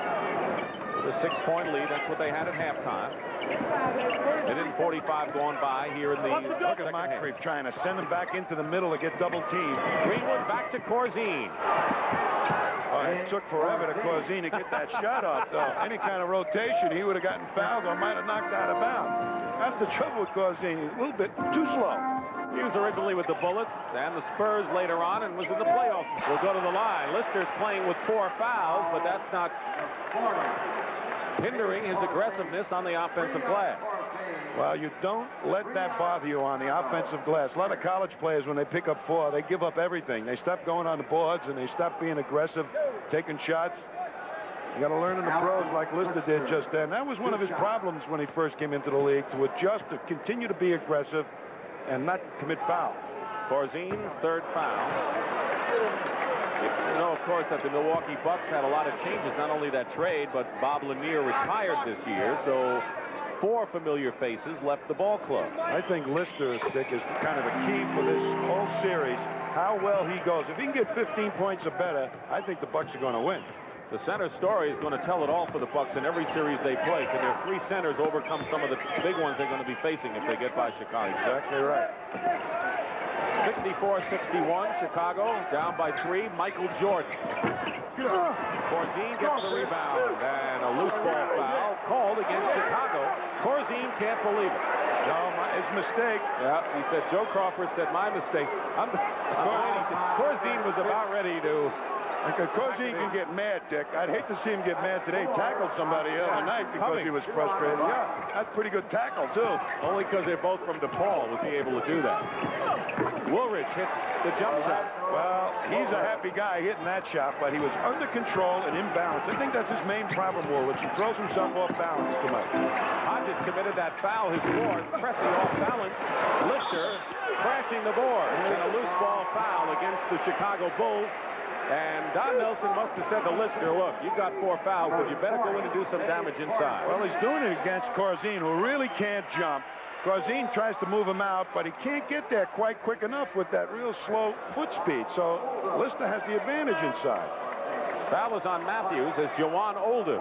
The 6-point lead, that's what they had at halftime. Minute and 45 going by here in the look at Moncrief trying to send him back into the middle to get double teamed. Greenwood back to Corzine. Oh, It took forever to Corzine to get that shot off, though. Any kind of rotation, he would have gotten fouled or might have knocked out of bounds. That's the trouble with Corzine. He's a little bit too slow. He was originally with the Bullets and the Spurs later on and was in the playoffs. We'll go to the line. Lister's playing with 4 fouls, but that's not hindering his aggressiveness on the offensive glass. Well, you don't let that bother you on the offensive glass. A lot of college players, when they pick up 4, they give up everything. They stop going on the boards and they stop being aggressive, taking shots. You got to learn in the pros like Lister did just then. That was one of his problems when he first came into the league, to adjust, to continue to be aggressive and not commit foul. Corzine's 3rd foul. You know, of course, that the Milwaukee Bucks had a lot of changes, not only that trade, but Bob Lanier retired this year, so 4 familiar faces left the ball club. I think Lister, Dick, is kind of the key for this whole series, how well he goes. If he can get 15 points or better, I think the Bucks are going to win. The center story is going to tell it all for the Bucks in every series they play. Can their 3 centers overcome some of the big ones they're going to be facing if they get by Chicago? Exactly right. 64-61, Chicago down by 3. Michael Jordan. Corzine gets the rebound and a loose ball foul called against Chicago. Corzine can't believe it. No, his mistake. Yeah, he said, Joe Crawford said, my mistake. Corzine was about ready to... Corzine can get mad, Dick. I'd hate to see him get mad today. Tackled somebody the other night because he was frustrated. Yeah, that's pretty good tackle, too. Only because they're both from DePaul was he able to do that. Woolridge hits the jump shot. Well, he's a happy guy hitting that shot, but he was under control and in balance. I think that's his main problem, Woolridge. He throws himself off balance too much. Hodges committed that foul, his 4th, pressing off balance. Lister crashing the board in a loose ball foul against the Chicago Bulls. And Don Nelson must have said to Lister, look, you've got 4 fouls, but you better go in and do some damage inside. Well, he's doing it against Corzine, who really can't jump. Corzine tries to move him out, but he can't get there quite quick enough with that real slow foot speed. So Lister has the advantage inside. Foul is on Matthews as Jawan Oldham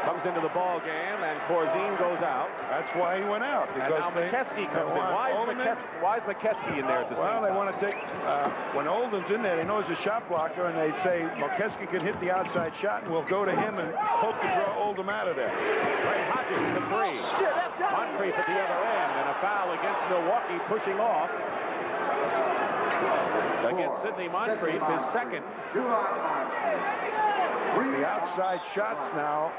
comes into the ball game, and Corzine goes out. That's why he went out. Because and now McKeskey comes in. Why is McKeskey in there at the same time? They want to take, when Oldham's in there, they know he's a shot blocker, and they say McKeskey can hit the outside shot, and we'll go to him and hope to draw Oldham out of there. Ray Hodges, the 3. Moncrief at the other end, and a foul against Milwaukee, pushing off. Against Sidney Moncrief, his 2nd. The outside shots now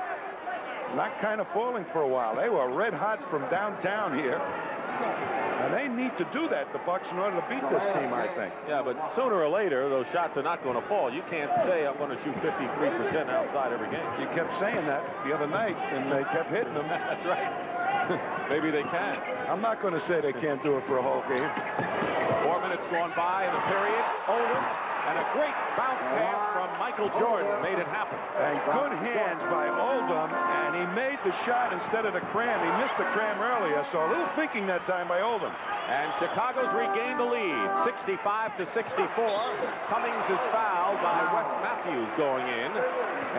not kind of falling for a while. They were red hot from downtown here. And they need to do that, the Bucks, in order to beat this team, I think. Yeah, but sooner or later, those shots are not going to fall. You can't say I'm going to shoot 53% outside every game. You kept saying that the other night, and they kept hitting them. That's right. Maybe they can. I'm not going to say they can't do it for a whole game. 4 minutes gone by in the period. Oldham, and a great bounce pass from Michael Jordan made it happen. And good hands by Oldham, and he made the shot instead of the cram. He missed the cram earlier, so a little thinking that time by Oldham. And Chicago's regained the lead, 65-64. Cummings is fouled by Wes Matthews going in.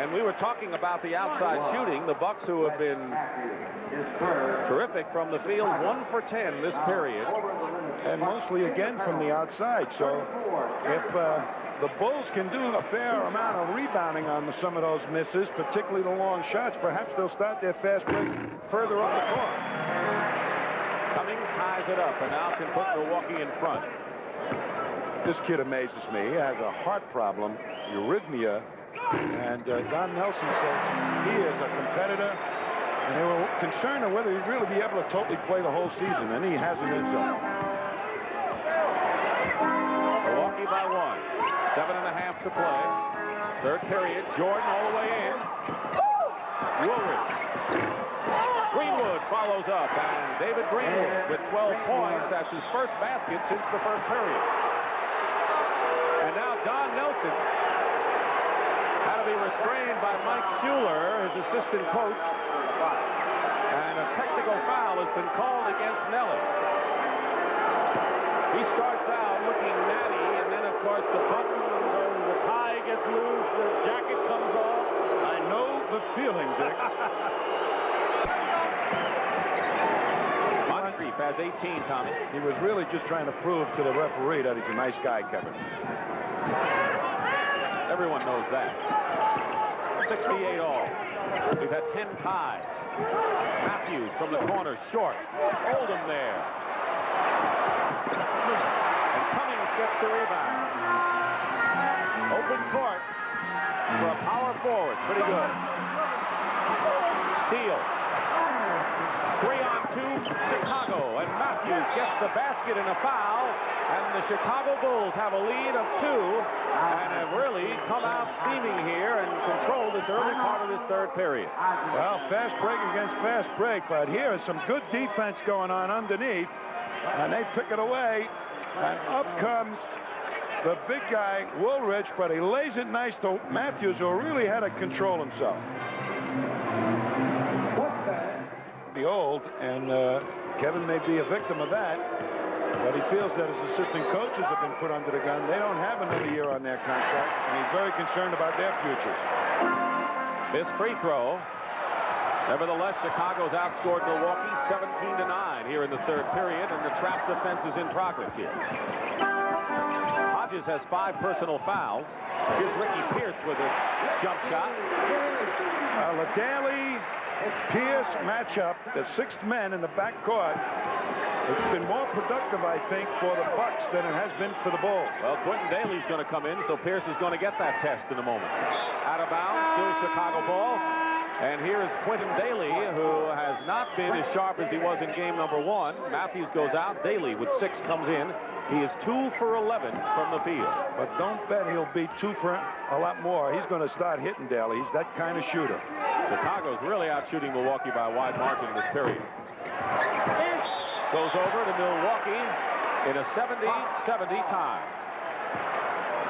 And we were talking about the outside shooting. The Bucks, who have been terrific from the field, 1 for 10 this period. And mostly again from the outside. So if the Bulls can do a fair amount of rebounding on some of those misses, particularly the long shots, perhaps they'll start their fast break further up the court. Cummings ties it up and now can put Milwaukee in front. This kid amazes me. He has a heart problem, arrhythmia, and Don Nelson says he is a competitor, and they were concerned of whether he'd really be able to totally play the whole season, and he has it inside. Milwaukee by 1. 7.5 to play. 3rd period. Jordan all the way in. Woolridge. Greenwood follows up, and David Greenwood with 12 points. That's his first basket since the 1st period. And now Don Nelson had to be restrained by Mike Schuler, his assistant coach. And a technical foul has been called against Nelly. He starts out looking natty, and then, of course, the button, the tie gets loose, the jacket comes off. I know the feeling, Dick. Moncrief has 18, Tommy. He was really just trying to prove to the referee that he's a nice guy, Kevin. Everyone knows that. 68 all. We've had 10 ties. Matthews from the corner, short. Oldham there. And Cummings gets the rebound. Open court for a power forward. Pretty good. Steele. 3-on-2 Chicago, and Matthews gets the basket and a foul, and the Chicago Bulls have a lead of 2 and have really come out steaming here and control this early part of this third period. Well, fast break against fast break, but here is some good defense going on underneath, and they pick it away, and up comes the big guy, Woolridge, but he lays it nice to Matthews, who really had to control himself. Old, and Kevin may be a victim of that, but he feels that his assistant coaches have been put under the gun. They don't have another year on their contract, and he's very concerned about their futures. Missed free throw. Nevertheless, Chicago's outscored Milwaukee 17-9 here in the third period, and the trap defense is in progress here. Hodges has 5 personal fouls. Here's Ricky Pierce with a jump shot. LaDaly Pierce matchup, the 6th men in the backcourt. It's been more productive, I think, for the Bucks than it has been for the Bulls. Well, Quentin Daly's going to come in, so Pierce is going to get that test in a moment. Out of bounds, still Chicago ball. And here is Quentin Daly, who has not been as sharp as he was in game number 1. Matthews goes out. Daly with 6 comes in. He is 2 for 11 from the field. But don't bet he'll be 2 for a lot more. He's going to start hitting Daly. He's that kind of shooter. Chicago's really out shooting Milwaukee by a wide margin in this period. Goes over to Milwaukee in a 70-70 tie.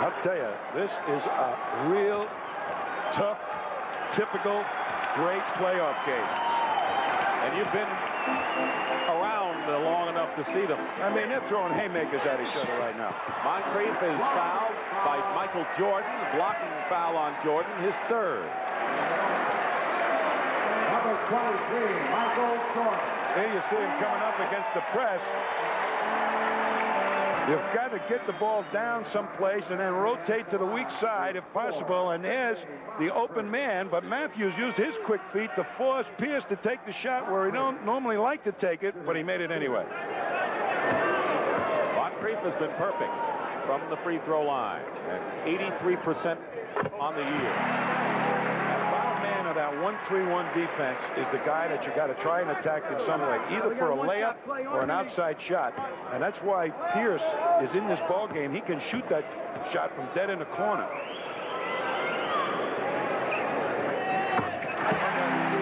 I'll tell you, this is a real tough, typical, great playoff game. And you've been around long enough to see them. I mean, they're throwing haymakers at each other right now. Moncrief is fouled by Michael Jordan, blocking foul on Jordan, his 3rd. Number 23, Michael Jordan. Here you see him coming up against the press. You've got to get the ball down someplace and then rotate to the weak side if possible. And there's the open man, but Matthews used his quick feet to force Pierce to take the shot where he don't normally like to take it, but he made it anyway. Moncrief has been perfect from the free throw line at 83% on the year. That 1-3-1 defense is the guy that you got to try and attack in some way, either for a layup or an outside shot. And that's why Pierce is in this ball game. He can shoot that shot from dead in the corner.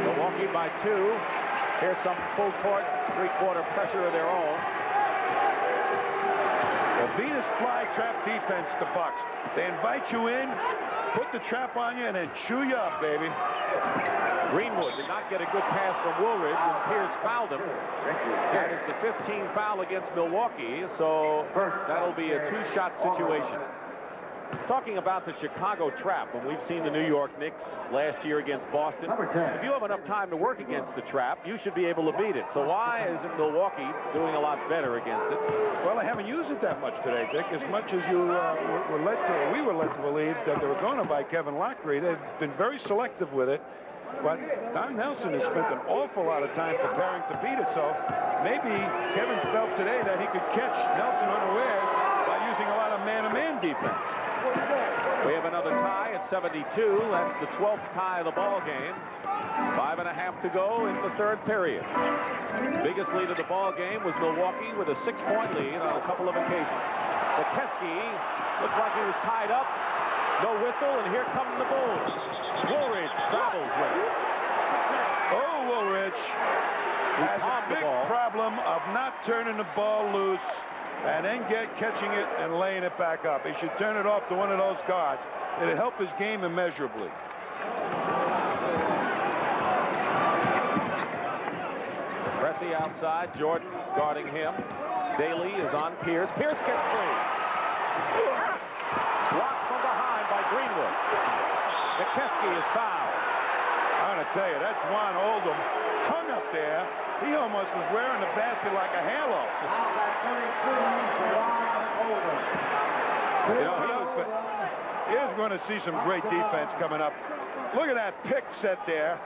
Milwaukee by 2. Here's some full court, 3-quarter pressure of their own. The Venus fly trap defense, the Bucks. They invite you in, put the trap on you, and then chew you up, baby. Greenwood did not get a good pass from Woolridge, and Pierce fouled him. That is the 15th foul against Milwaukee, so that'll be a 2-shot situation. Talking about the Chicago trap, when we've seen the New York Knicks last year against Boston, if you have enough time to work against the trap, you should be able to beat it. So why isn't Milwaukee doing a lot better against it? Well, they haven't used it that much today, Dick, as much as we were led to believe that they were going to by Kevin Lockery. They've been very selective with it. But Don Nelson has spent an awful lot of time preparing to beat it, so maybe Kevin felt today that he could catch Nelson unawares by using a lot of man-to-man defense. We have another tie at 72. That's the 12th tie of the ball game. 5.5 to go in the third period. Biggest lead of the ball game was Milwaukee with a 6-point lead on a couple of occasions. McCeskey looked like he was tied up. No whistle, and here come the Bulls. Woolridge travels with it. Oh, Woolridge has a big problem of not turning the ball loose and then catching it and laying it back up. He should turn it off to one of those guards. It'll help his game immeasurably. Pressey outside, Jordan guarding him. Daly is on Pierce. Pierce gets free. Blocked from behind by Greenwood. McCeskey is fouled. I'm going to tell you, that's Juan Oldham hung up there. He almost was wearing the basket like a halo. You know, is going to see some great defense coming up. Look at that pick set there.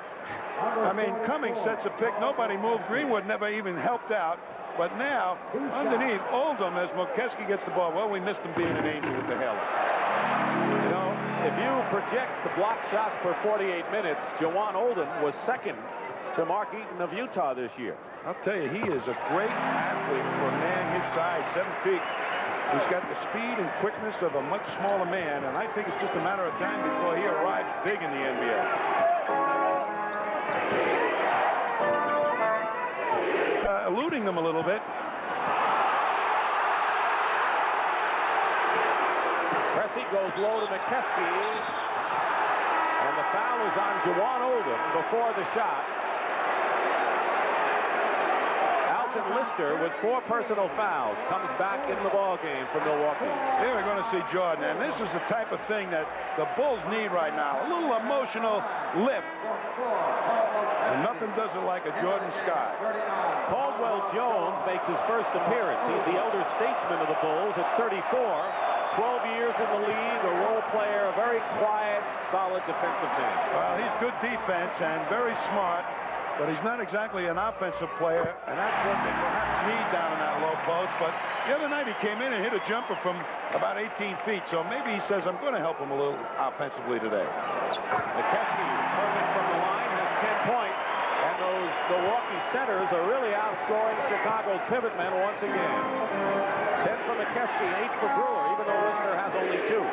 I mean, Cummings sets a pick. Nobody moved. Greenwood never even helped out. But now, underneath, Oldham, as MECCA gets the ball. Well, we missed him being an angel with the hailer. You know, if you project the block shots per 48 minutes, Jawan Oldham was second to Mark Eaton of Utah this year. I'll tell you, he is a great athlete for a man his size, 7 feet. He's got the speed and quickness of a much smaller man, and I think it's just a matter of time before he arrives big in the NBA. Eluding them a little bit. Pressey goes low to McCeskey, and the foul is on Jawan Oldham before the shot. Alton Lister with 4 personal fouls comes back in the ball game for Milwaukee. Here we're going to see Jordan, and this is the type of thing that the Bulls need right now. A little emotional lift. And nothing does it like a Jordan Sky. Caldwell Jones makes his first appearance. He's the elder statesman of the Bulls at 34. 12 years in the league, a role player, a very quiet, solid defensive man. Well, he's good defense and very smart, but he's not exactly an offensive player, and that's what they perhaps need down in that low post. But the other night he came in and hit a jumper from about 18 feet, so maybe he says, I'm going to help him a little offensively today. McCeskey, perfect from the line, has 10 points, and those Milwaukee centers are really outscoring Chicago's pivot men once again. 10 for McCeskey, 8 for Brewer, even though Lister has only 2.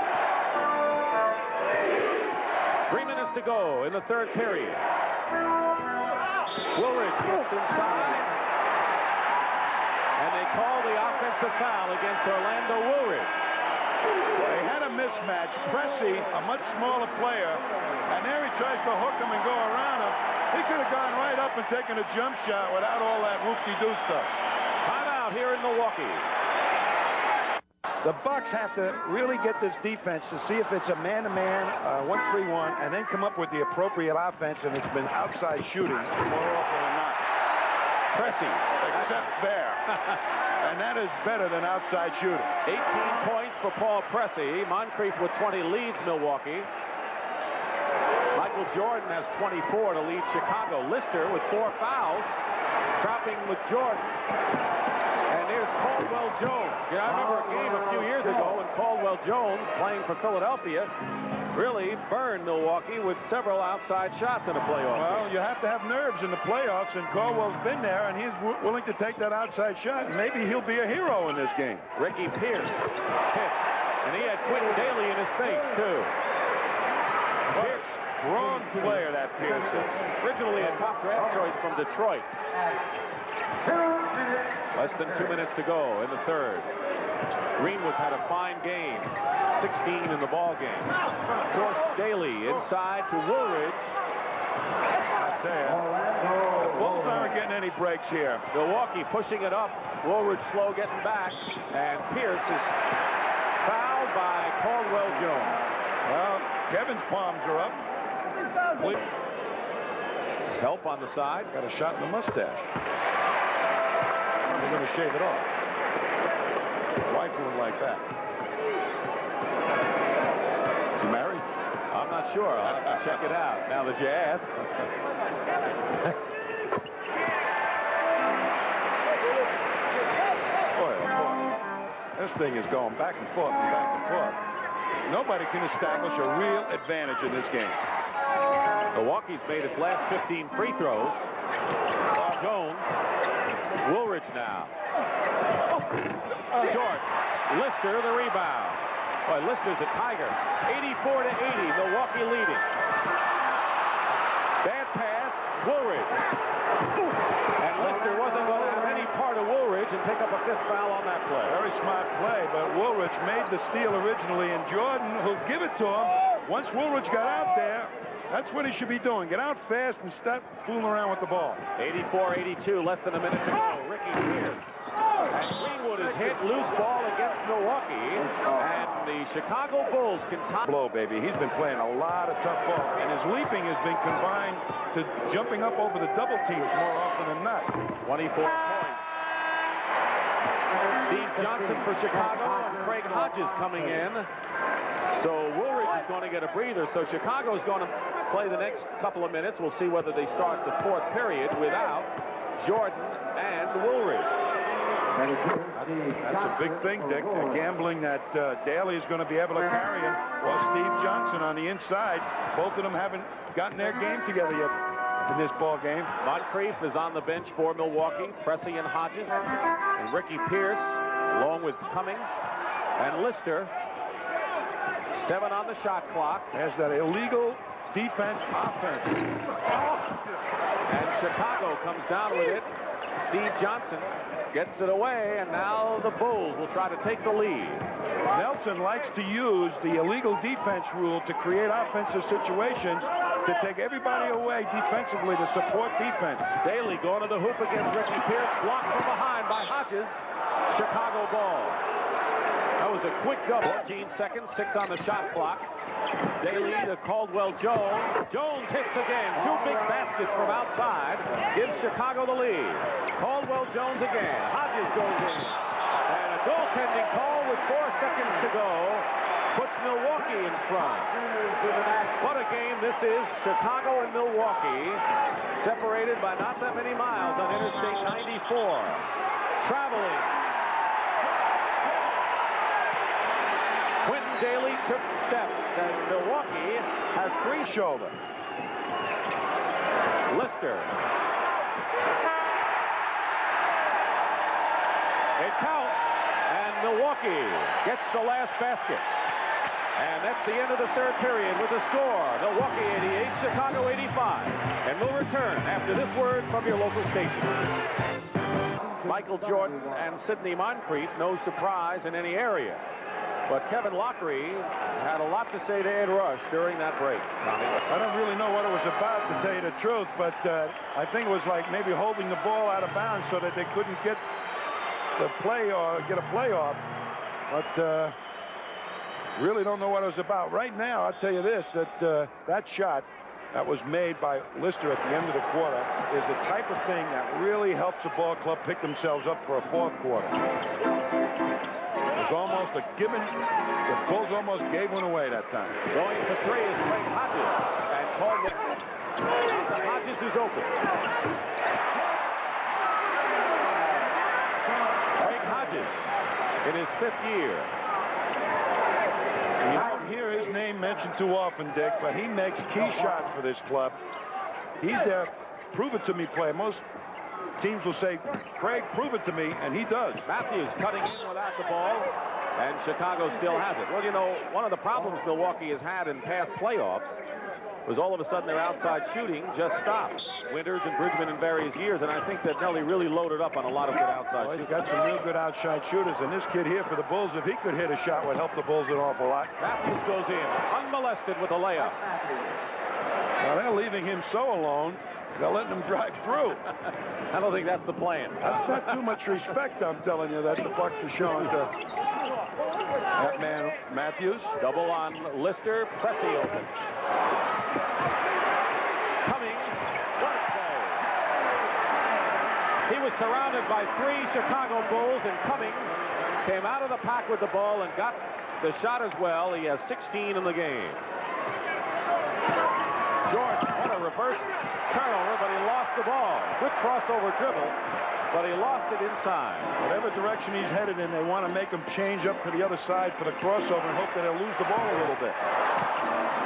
3 minutes to go in the third period. Woolridge gets inside, and they call the offensive foul against Orlando Woolridge. They had a mismatch. Pressey, a much smaller player, and there he tries to hook him and go around him. He could have gone right up and taken a jump shot without all that whoop-de-doo stuff. Timeout here in Milwaukee. The Bucks have to really get this defense to see if it's a man-to-man, 1-3-1, and then come up with the appropriate offense, and it's been outside shooting more often than not. Pressey, except there. And that is better than outside shooting. 18 points for Paul Pressey. Moncrief with 20 leads Milwaukee. Michael Jordan has 24 to lead Chicago. Lister with 4 fouls, trapping with Jordan. And here's Caldwell Jones. Yeah, I remember a game a few years ago when Caldwell Jones, playing for Philadelphia, really burned Milwaukee with several outside shots in a playoff. Well, you have to have nerves in the playoffs, and Caldwell's been there, and he's willing to take that outside shot, and maybe he'll be a hero in this game. Ricky Pierce hit, and he had Quentin Daly in his face, too. Pierce, wrong player, that Pierce is. Originally a top draft choice from Detroit. Less than 2 minutes to go in the third. Greenwood had a fine game. 16 in the ball game. Of course, Daly inside to Woolridge. I tell you, the Bulls aren't getting any breaks here. Milwaukee pushing it up. Woolridge slow getting back. And Pierce is fouled by Caldwell Jones. Well, Kevin's palms are up. Help on the side. Got a shot in the mustache. We're going to shave it off. Wife wouldn't like that. Is he married? I'm not sure. I'll have to check it out now that you asked. Boy, oh boy. This thing is going back and forth and back and forth. Nobody can establish a real advantage in this game. Milwaukee's made its last 15 free throws. Jones. Woolridge now. Short. Lister the rebound. Boy, Lister's a tiger. 84-80. Milwaukee leading. Bad pass. Woolridge. And Lister wasn't going to have any part of Woolridge and pick up a 5th foul on that play. Very smart play, but Woolridge made the steal originally, and Jordan, who'll give it to him, once Woolridge got out there, that's what he should be doing. Get out fast and stop fooling around with the ball. 84-82, less than a minute to go. Ricky Pierce. And Greenwood is hit, loose ball against Milwaukee. And the Chicago Bulls can top. Blow, baby. He's been playing a lot of tough ball. And his leaping has been combined to jumping up over the double teams more often than not. 24 points. Steve Johnson for Chicago and Craig Hodges coming in. So Woolridge is going to get a breather. So Chicago's going to play the next couple of minutes. We'll see whether they start the fourth period without Jordan and Woolridge. That's a big thing, Dick. Gambling that Daly is going to be able to carry him, or Steve Johnson on the inside. Both of them haven't gotten their game together yet in this ball game. Moncrief is on the bench for Milwaukee. Pressey and Hodges and Ricky Pierce, along with Cummings and Lister. 7 on the shot clock. There's that illegal defense, offense. And Chicago comes down with it. Steve Johnson gets it away, and now the Bulls will try to take the lead. Nelson likes to use the illegal defense rule to create offensive situations to take everybody away defensively to support defense. Daly going to the hoop against Ricky Pierce, blocked from behind by Hodges. Chicago ball. That was a quick double. 14 seconds, 6 on the shot clock. Daly to Caldwell Jones. Jones hits again. 2 big baskets from outside. Gives Chicago the lead. Caldwell Jones again. Hodges goes in. And a goaltending call with 4 seconds to go puts Milwaukee in front. What a game this is. Chicago and Milwaukee separated by not that many miles on Interstate 94. Traveling. Quentin Daly took steps, and Milwaukee has 3 shoulder. Lister. It counts, and Milwaukee gets the last basket. And that's the end of the third period with a score. Milwaukee 88, Chicago 85. And we'll return after this word from your local station. Michael Jordan and Sidney Moncrief, no surprise in any area. But Kevin Lockery had a lot to say to Ed Rush during that break. I don't really know what it was about, to tell you the truth, but I think it was like maybe holding the ball out of bounds so that they couldn't get the play or get a playoff. But really don't know what it was about. Right now, I'll tell you this, that that shot that was made by Lister at the end of the quarter is the type of thing that really helps the ball club pick themselves up for a fourth quarter. It was almost a given. The Bulls almost gave one away that time. Going for 3 is Craig Hodges. And Caldwell. Hodges is open. Craig Hodges in his 5th year. You don't hear his name mentioned too often, Dick, but he makes key shots for this club. He's their prove-it-to-me player. Most teams will say, Craig, prove it to me, and he does. Matthews cutting in without the ball, and Chicago still has it. Well, you know, one of the problems Milwaukee has had in past playoffs was all of a sudden their outside shooting just stopped. Winters and Bridgman in various years, and I think that Nelly really loaded up on a lot of good outside shooting. He's got some real good outside shooters, and this kid here for the Bulls, if he could hit a shot, would help the Bulls an awful lot. Matthews goes in, unmolested with a layup. Well, they're leaving him so alone. They're letting him drive through. I don't think that's the plan. That's not too much respect, I'm telling you, that the Bucks are showing to that man, Matthews. Double on Lister. Pressey open. Cummings. What a play. He was surrounded by 3 Chicago Bulls, and Cummings came out of the pack with the ball and got the shot as well. He has 16 in the game. Jordan, what a reverse turnover, but he lost the ball. Good crossover dribble, but he lost it inside. Whatever direction he's headed in, they want to make him change up to the other side for the crossover and hope that he'll lose the ball a little bit.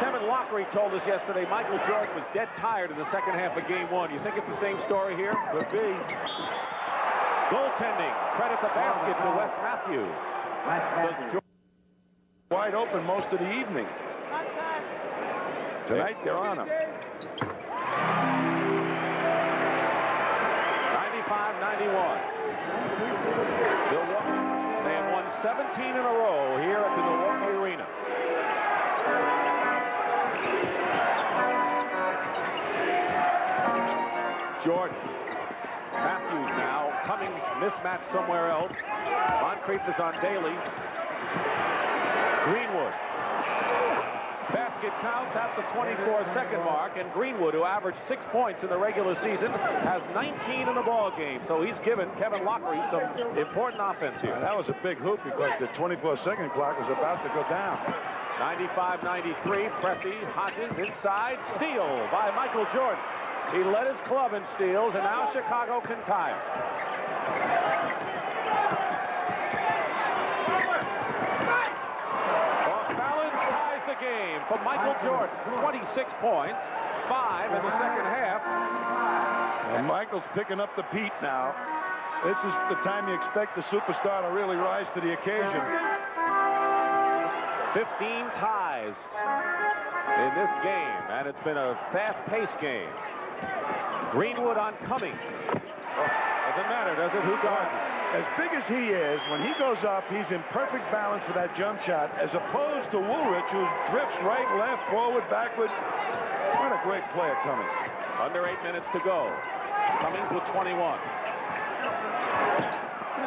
Kevin Lockery told us yesterday Michael Jordan was dead tired in the second half of game 1. You think it's the same story here? Could be. Goaltending. Credit the basket to Wes Matthews. Wide open most of the evening. Tonight they're on him. 95-91. Milwaukee. They have won 17 in a row here at the Milwaukee Arena. Jordan. Matthews now. Cummings mismatched somewhere else. Moncrief is on Daly. Greenwood. Basket counts at the 24-second mark, and Greenwood, who averaged 6 points in the regular season, has 19 in the ball game. So he's given Kevin Lockery some important offense here. That was a big hoop because the 24-second clock was about to go down. 95-93, Pressey, Hodges inside, steal by Michael Jordan. He led his club in steals, and now Chicago can tie it. Off balance ties the game for Michael Jordan. 26 points, 5 in the second half. And Michael's picking up the beat now. This is the time you expect the superstar to really rise to the occasion. 15 ties in this game, and it's been a fast-paced game. Greenwood on Cummings. Doesn't matter, does it? Who guards it? As big as he is, when he goes up, he's in perfect balance for that jump shot, as opposed to Woolrich, who drifts right, left, forward, backward. What a great player, Cummings. Under 8 minutes to go. Cummings with 21.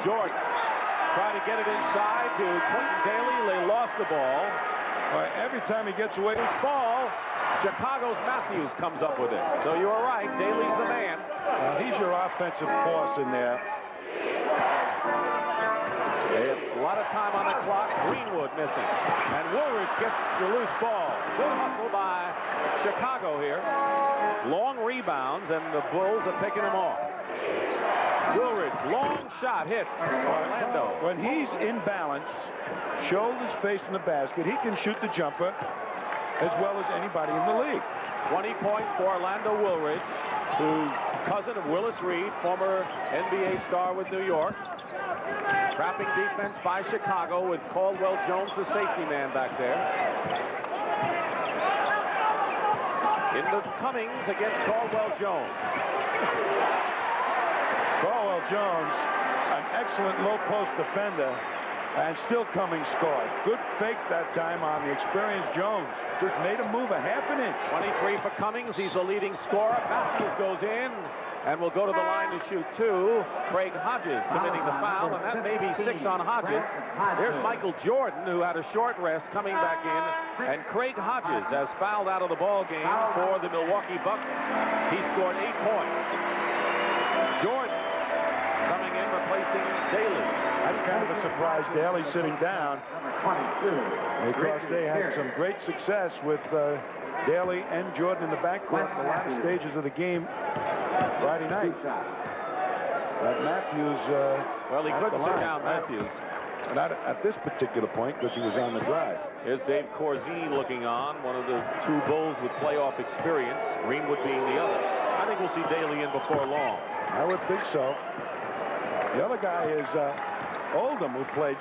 Jordan trying to get it inside to Quentin Daly. They lost the ball. Every time he gets away, his ball, Chicago's Matthews comes up with it. So you were right. Daly's the man. He's your offensive force in there. It's a lot of time on the clock. Greenwood missing. And Woolrich gets the loose ball. Good hustle by Chicago here. Long rebounds, and the Bulls are picking them off. Woolrich, long shot, hits Orlando. When he's in balance, shoulders facing the basket, he can shoot the jumper as well as anybody in the league. 20 points for Orlando Woolrich, who's cousin of Willis Reed, former NBA star with New York. Trapping defense by Chicago with Caldwell Jones, the safety man back there. In the Cummings against Caldwell Jones. Caldwell Jones, an excellent low post defender, and still Cummings scores. Good fake that time on the experienced Jones. Just made him move a half an inch. 23 for Cummings. He's the leading scorer. Matthews goes in and will go to the line to shoot 2. Craig Hodges committing the foul, and that may be 6 on Hodges. There's Michael Jordan, who had a short rest, coming back in, and Craig Hodges has fouled out of the ball game for the Milwaukee Bucks. He scored 8 points. Jordan coming in, replacing Daly. That's kind of a surprise. Daly sitting down because they had some great success with Daly and Jordan in the backcourt in the last stages of the game Friday night. But Matthews, well, he couldn't sit down Matthews. Not at this particular point because he was on the drive. Here's Dave Corzine looking on, one of the 2 Bulls with playoff experience, Greenwood being the other. I think we'll see Daly in before long. I would think so. The other guy is Oldham, who played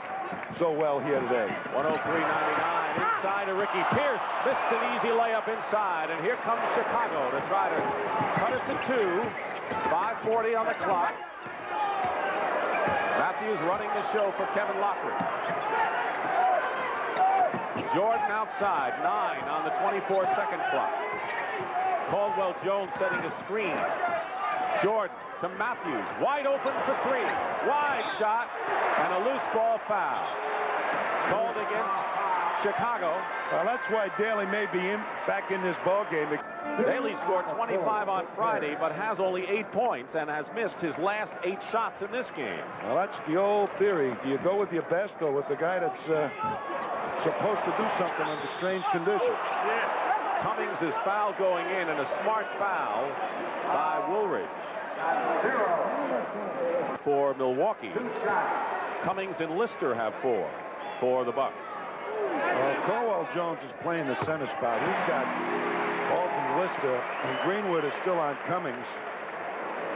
so well here today. 103-99 inside to Ricky Pierce. Missed an easy layup inside, and here comes Chicago to try to cut it to 2. 5:40 on the clock. Matthews running the show for Kevin Lockridge. Jordan outside, 9 on the 24-second clock. Caldwell Jones setting a screen. Jordan to Matthews, wide open for 3. Wide shot, and a loose ball foul. Called against Chicago. Well, that's why Daly may be back in this ball game. Daly scored 25 on Friday, but has only 8 points and has missed his last 8 shots in this game. Well, that's the old theory. Do you go with your best or with the guy that's supposed to do something under strange conditions? Cummings is foul going in, and a smart foul by Woolrich. For Milwaukee. Cummings and Lister have 4 for the Bucks. Caldwell Jones is playing the center spot. He's got Alton, Lister, and Greenwood is still on Cummings.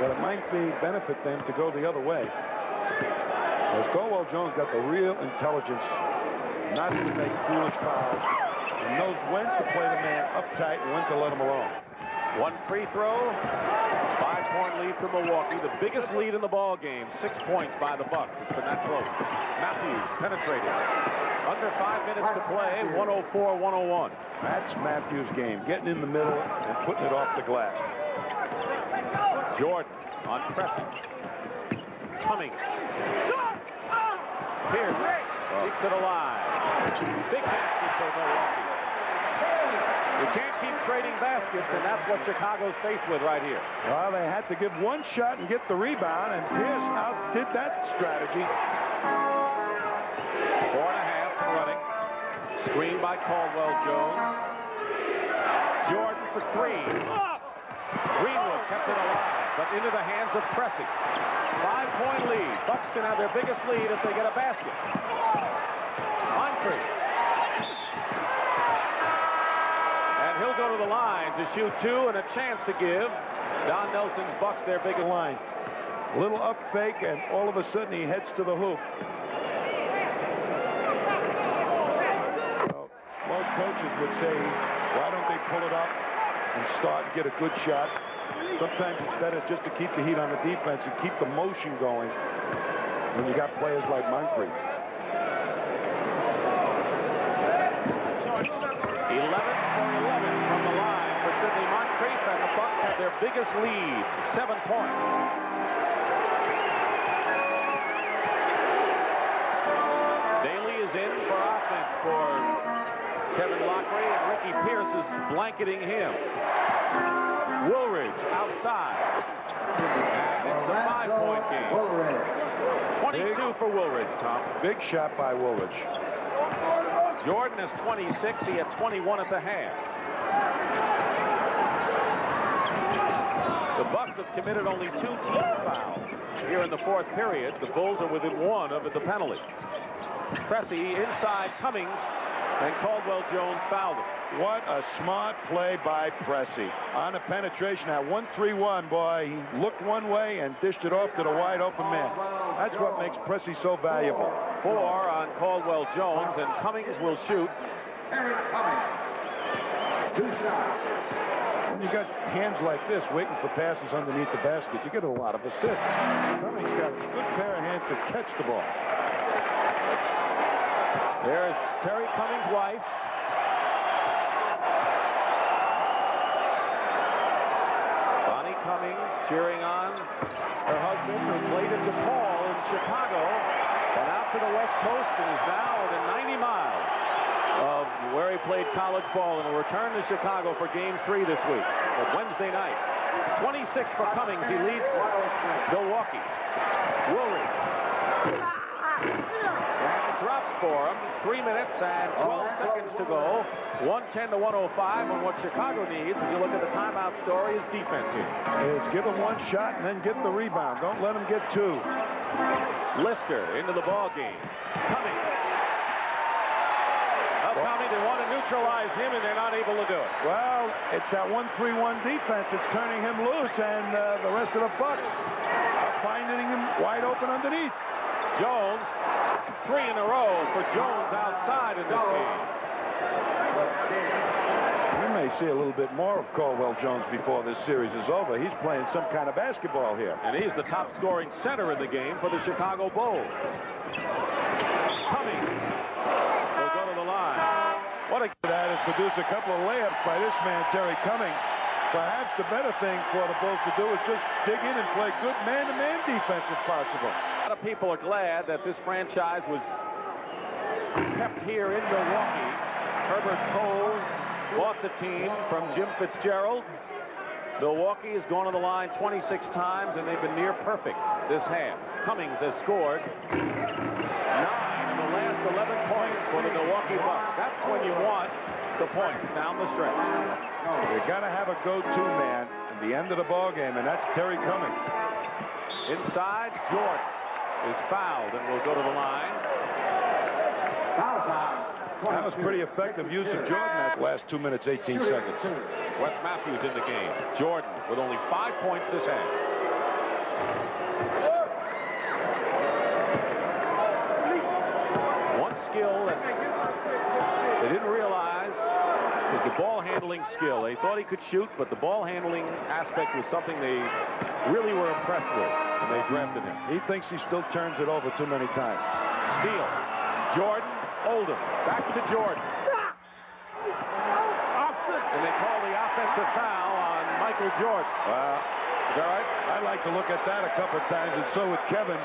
But it might benefit them to go the other way. As Caldwell Jones got the real intelligence not to make foolish fouls and knows when to play the man uptight and when to let him alone. 1 free throw, 5-point lead for Milwaukee. The biggest lead in the ball game, 6 points by the Bucks. It's been that close. Matthews penetrated. Under 5 minutes to play, 104-101. That's Matthews' game, getting in the middle and putting it off the glass. Jordan on Pressey. Cummings. Pierce keeps it alive. Big basket for Milwaukee. You can't keep trading baskets, and that's what Chicago's faced with right here. Well, they had to give 1 shot and get the rebound, and Pierce outdid that strategy. 4.5 running. Screen by Caldwell Jones. Jordan for three. Greenwood kept it alive, but into the hands of Pressey. 5-point lead. Bucks can have their biggest lead if they get a basket. Moncrief. And he'll go to the line to shoot two and a chance to give Don Nelson's Bucks their biggest line. A little up fake, and all of a sudden he heads to the hoop. Well, most coaches would say, why don't they pull it up and start and get a good shot? Sometimes it's better just to keep the heat on the defense and keep the motion going when you got players like Moncrief. 11 for 11 from the line for Sidney Moncrief, and the Bucks have their biggest lead, 7 points. Daly is in for offense for Kevin Lockery, and Ricky Pierce is blanketing him. Woolridge outside. It's a 5-point game. 22 for Woolridge, Tom. Big shot by Woolridge. Jordan is 26. He had 21 at the half. The Bucks have committed only 2 team fouls here in the fourth period. The Bulls are within 1 of the penalty. Pressey inside Cummings, and Caldwell Jones fouled him. What a smart play by Pressey. On a penetration at 1-3-1, boy, he looked one way and dished it off to the wide open man. That's what makes Pressey so valuable. 4 on Caldwell Jones, and Cummings will shoot. Cummings. 2 shots. When you got hands like this waiting for passes underneath the basket, you get a lot of assists. Cummings got a good pair of hands to catch the ball. There's Terry Cummings' wife. Bonnie Cummings cheering on her husband, who played at DePaul in Chicago and out to the West Coast and is now within 90 miles of where he played college ball, and will return to Chicago for Game 3 this week, but Wednesday night. 26 for Cummings. He leads Milwaukee. Woolridge. Dropped for him. 3 minutes and 12 seconds to go. 110 to 105. And what Chicago needs, as you look at the timeout story, is defense here. Is give them one shot and then get the rebound. Don't let them get 2. Lister into the ball game. Cummings. Tommy, they want to neutralize him, and they're not able to do it. Well, it's that 1-3-1 defense. It's turning him loose, and the rest of the Bucks are finding him wide open underneath. Jones, 3 in a row for Jones outside in this game. We may see a little bit more of Caldwell Jones before this series is over. He's playing some kind of basketball here. And he's the top scoring center in the game for the Chicago Bulls. Cummings will go to the line. What a that has produced a couple of layups by this man, Terry Cummings. Perhaps the better thing for the Bulls to do is just dig in and play good man-to-man defense if possible. A lot of people are glad that this franchise was kept here in Milwaukee. Herbert Cole bought the team from Jim Fitzgerald. Milwaukee has gone to the line 26 times, and they've been near perfect this half. Cummings has scored 9 of the last 11 points for the Milwaukee Bucks. That's when you want the points down the stretch. You got to have a go-to man at the end of the ball game, and that's Terry Cummings. Inside, Jordan is fouled and will go to the line. That was pretty effective use of Jordan that last 2 minutes, 18 seconds. Wes Matthews in the game. Jordan with only 5 points this half. One skill that they didn't realize was the ball handling skill. They thought he could shoot, but the ball handling aspect was something they really were impressed with when they drafted him. He thinks he still turns it over too many times. Steal. Jordan, Oldham. Back to Jordan. And they call the offensive foul on Michael Jordan. Wow. Is that right? I like to look at that a couple of times, and so would Kevin.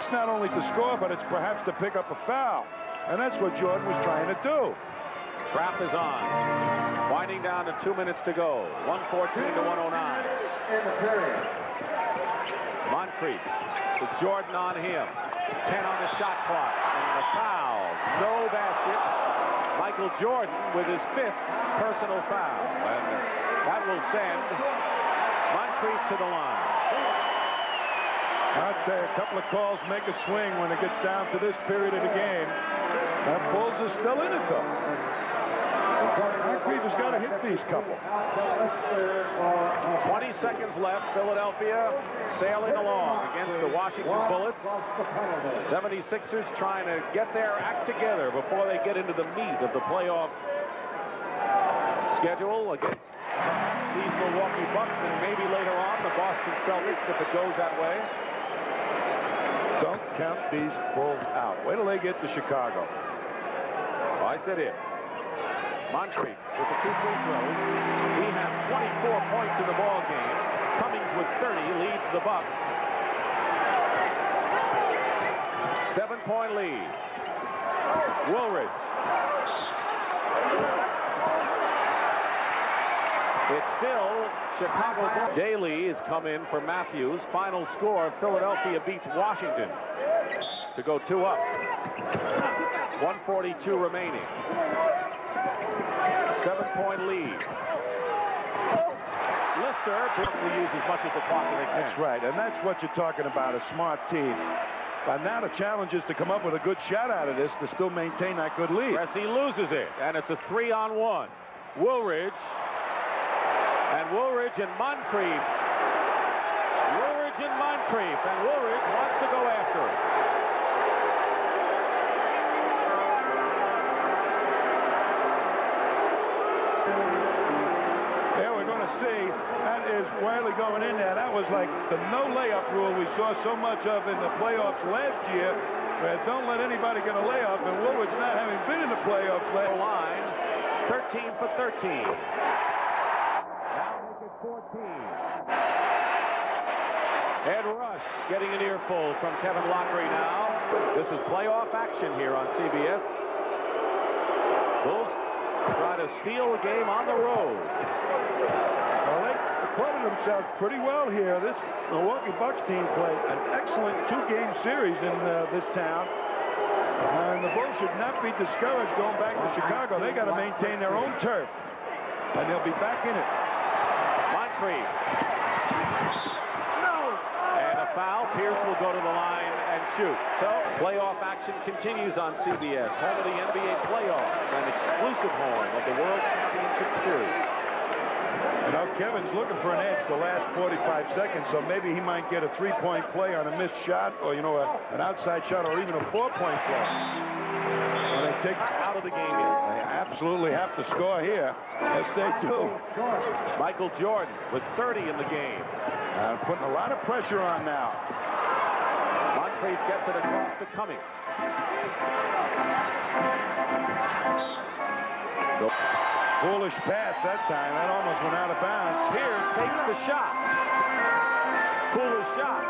It's not only to score, but it's perhaps to pick up a foul. And that's what Jordan was trying to do. Trap is on. Winding down to 2 minutes to go. 114 to 109. In the period. Moncrief with Jordan on him. 10 on the shot clock. And the foul. No basket. Michael Jordan with his 5th personal foul. And that will send Moncrief to the line. I'd say a couple of calls make a swing when it gets down to this period of the game. That Bulls is still in it, though. Moncrief has got to hit these couple. 20 seconds left. Philadelphia sailing along against the Washington Bullets. 76ers trying to get their act together before they get into the meat of the playoff schedule against these Milwaukee Bucks, and maybe later on the Boston Celtics if it goes that way. Don't count these Bulls out. Wait till they get to Chicago. I said it. Moncrief with the 2 free throws. He has 24 points in the ball game. Cummings with 30 leads the Bucks. 7-point lead. Woolridge. It's still Chicago. Daly has come in for Matthews. Final score, Philadelphia beats Washington to go 2 up. 1:42 remaining. 7-point lead. Lister will use as much of the clock as they can. That's right, and that's what you're talking about, a smart team. And now the challenge is to come up with a good shot out of this to still maintain that good lead. He loses it, and it's a 3-on-1. Woolridge. And Woolridge and Moncrief. Woolridge and Moncrief. And Woolridge wants to go after it. There we're going to see. That is Wiley going in there. That was like the no layup rule we saw so much of in the playoffs last year. Where don't let anybody get a layup. And Woolridge not having been in the playoffs last line. 13 for 13. 14. Ed Rush getting an earful from Kevin Lockery now. This is playoff action here on CBS. Bulls try to steal the game on the road. Well, they acquitted themselves pretty well here. This Milwaukee Bucks team played an excellent 2-game series in this town. And the Bulls should not be discouraged going back to Chicago. They got to maintain their own turf. And they'll be back in it. No! And a foul. Pierce will go to the line and shoot. So, playoff action continues on CBS. Home of the NBA playoffs and exclusive home of the World Championship Series. You know, Kevin's looking for an edge the last 45 seconds, so maybe he might get a 3-point play on a missed shot or, you know, an outside shot or even a 4-point play. Well, they take out of the game here. They absolutely have to score here. Yes, they do. Michael Jordan with 30 in the game. Putting a lot of pressure on now. Moncrief gets it across to Cummings. Foolish pass that time. That almost went out of bounds. Pierce takes the shot. Foolish shot.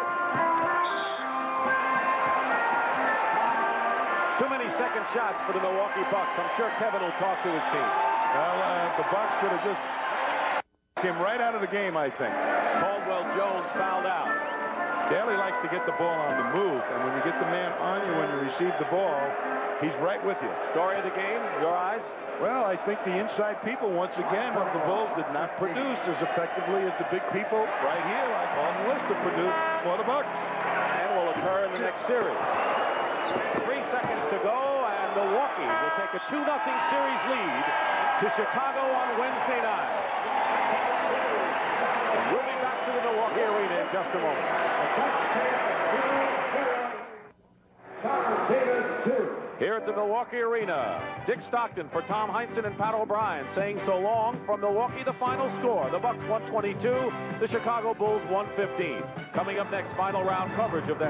Too many second shots for the Milwaukee Bucks. I'm sure Kevin will talk to his team. Well, the Bucks should have just him right out of the game, I think. Caldwell Jones fouled out. Daly likes to get the ball on the move, and when you get the man on you when you receive the ball, he's right with you. Story of the game, your eyes? Well, I think the inside people, once again, of the Bulls did not produce as effectively as the big people right here, like on the list, have produced for the Bucks. And will occur in the next series. 3 seconds to go, and Milwaukee will take a 2-0 series lead to Chicago on Wednesday night. We'll be back to the Milwaukee Arena in just a moment. Here at the Milwaukee Arena, Dick Stockton for Tom Heinsohn and Pat O'Brien saying so long from Milwaukee. The final score, the Bucks 122, the Chicago Bulls 115. Coming up next, final round coverage of that.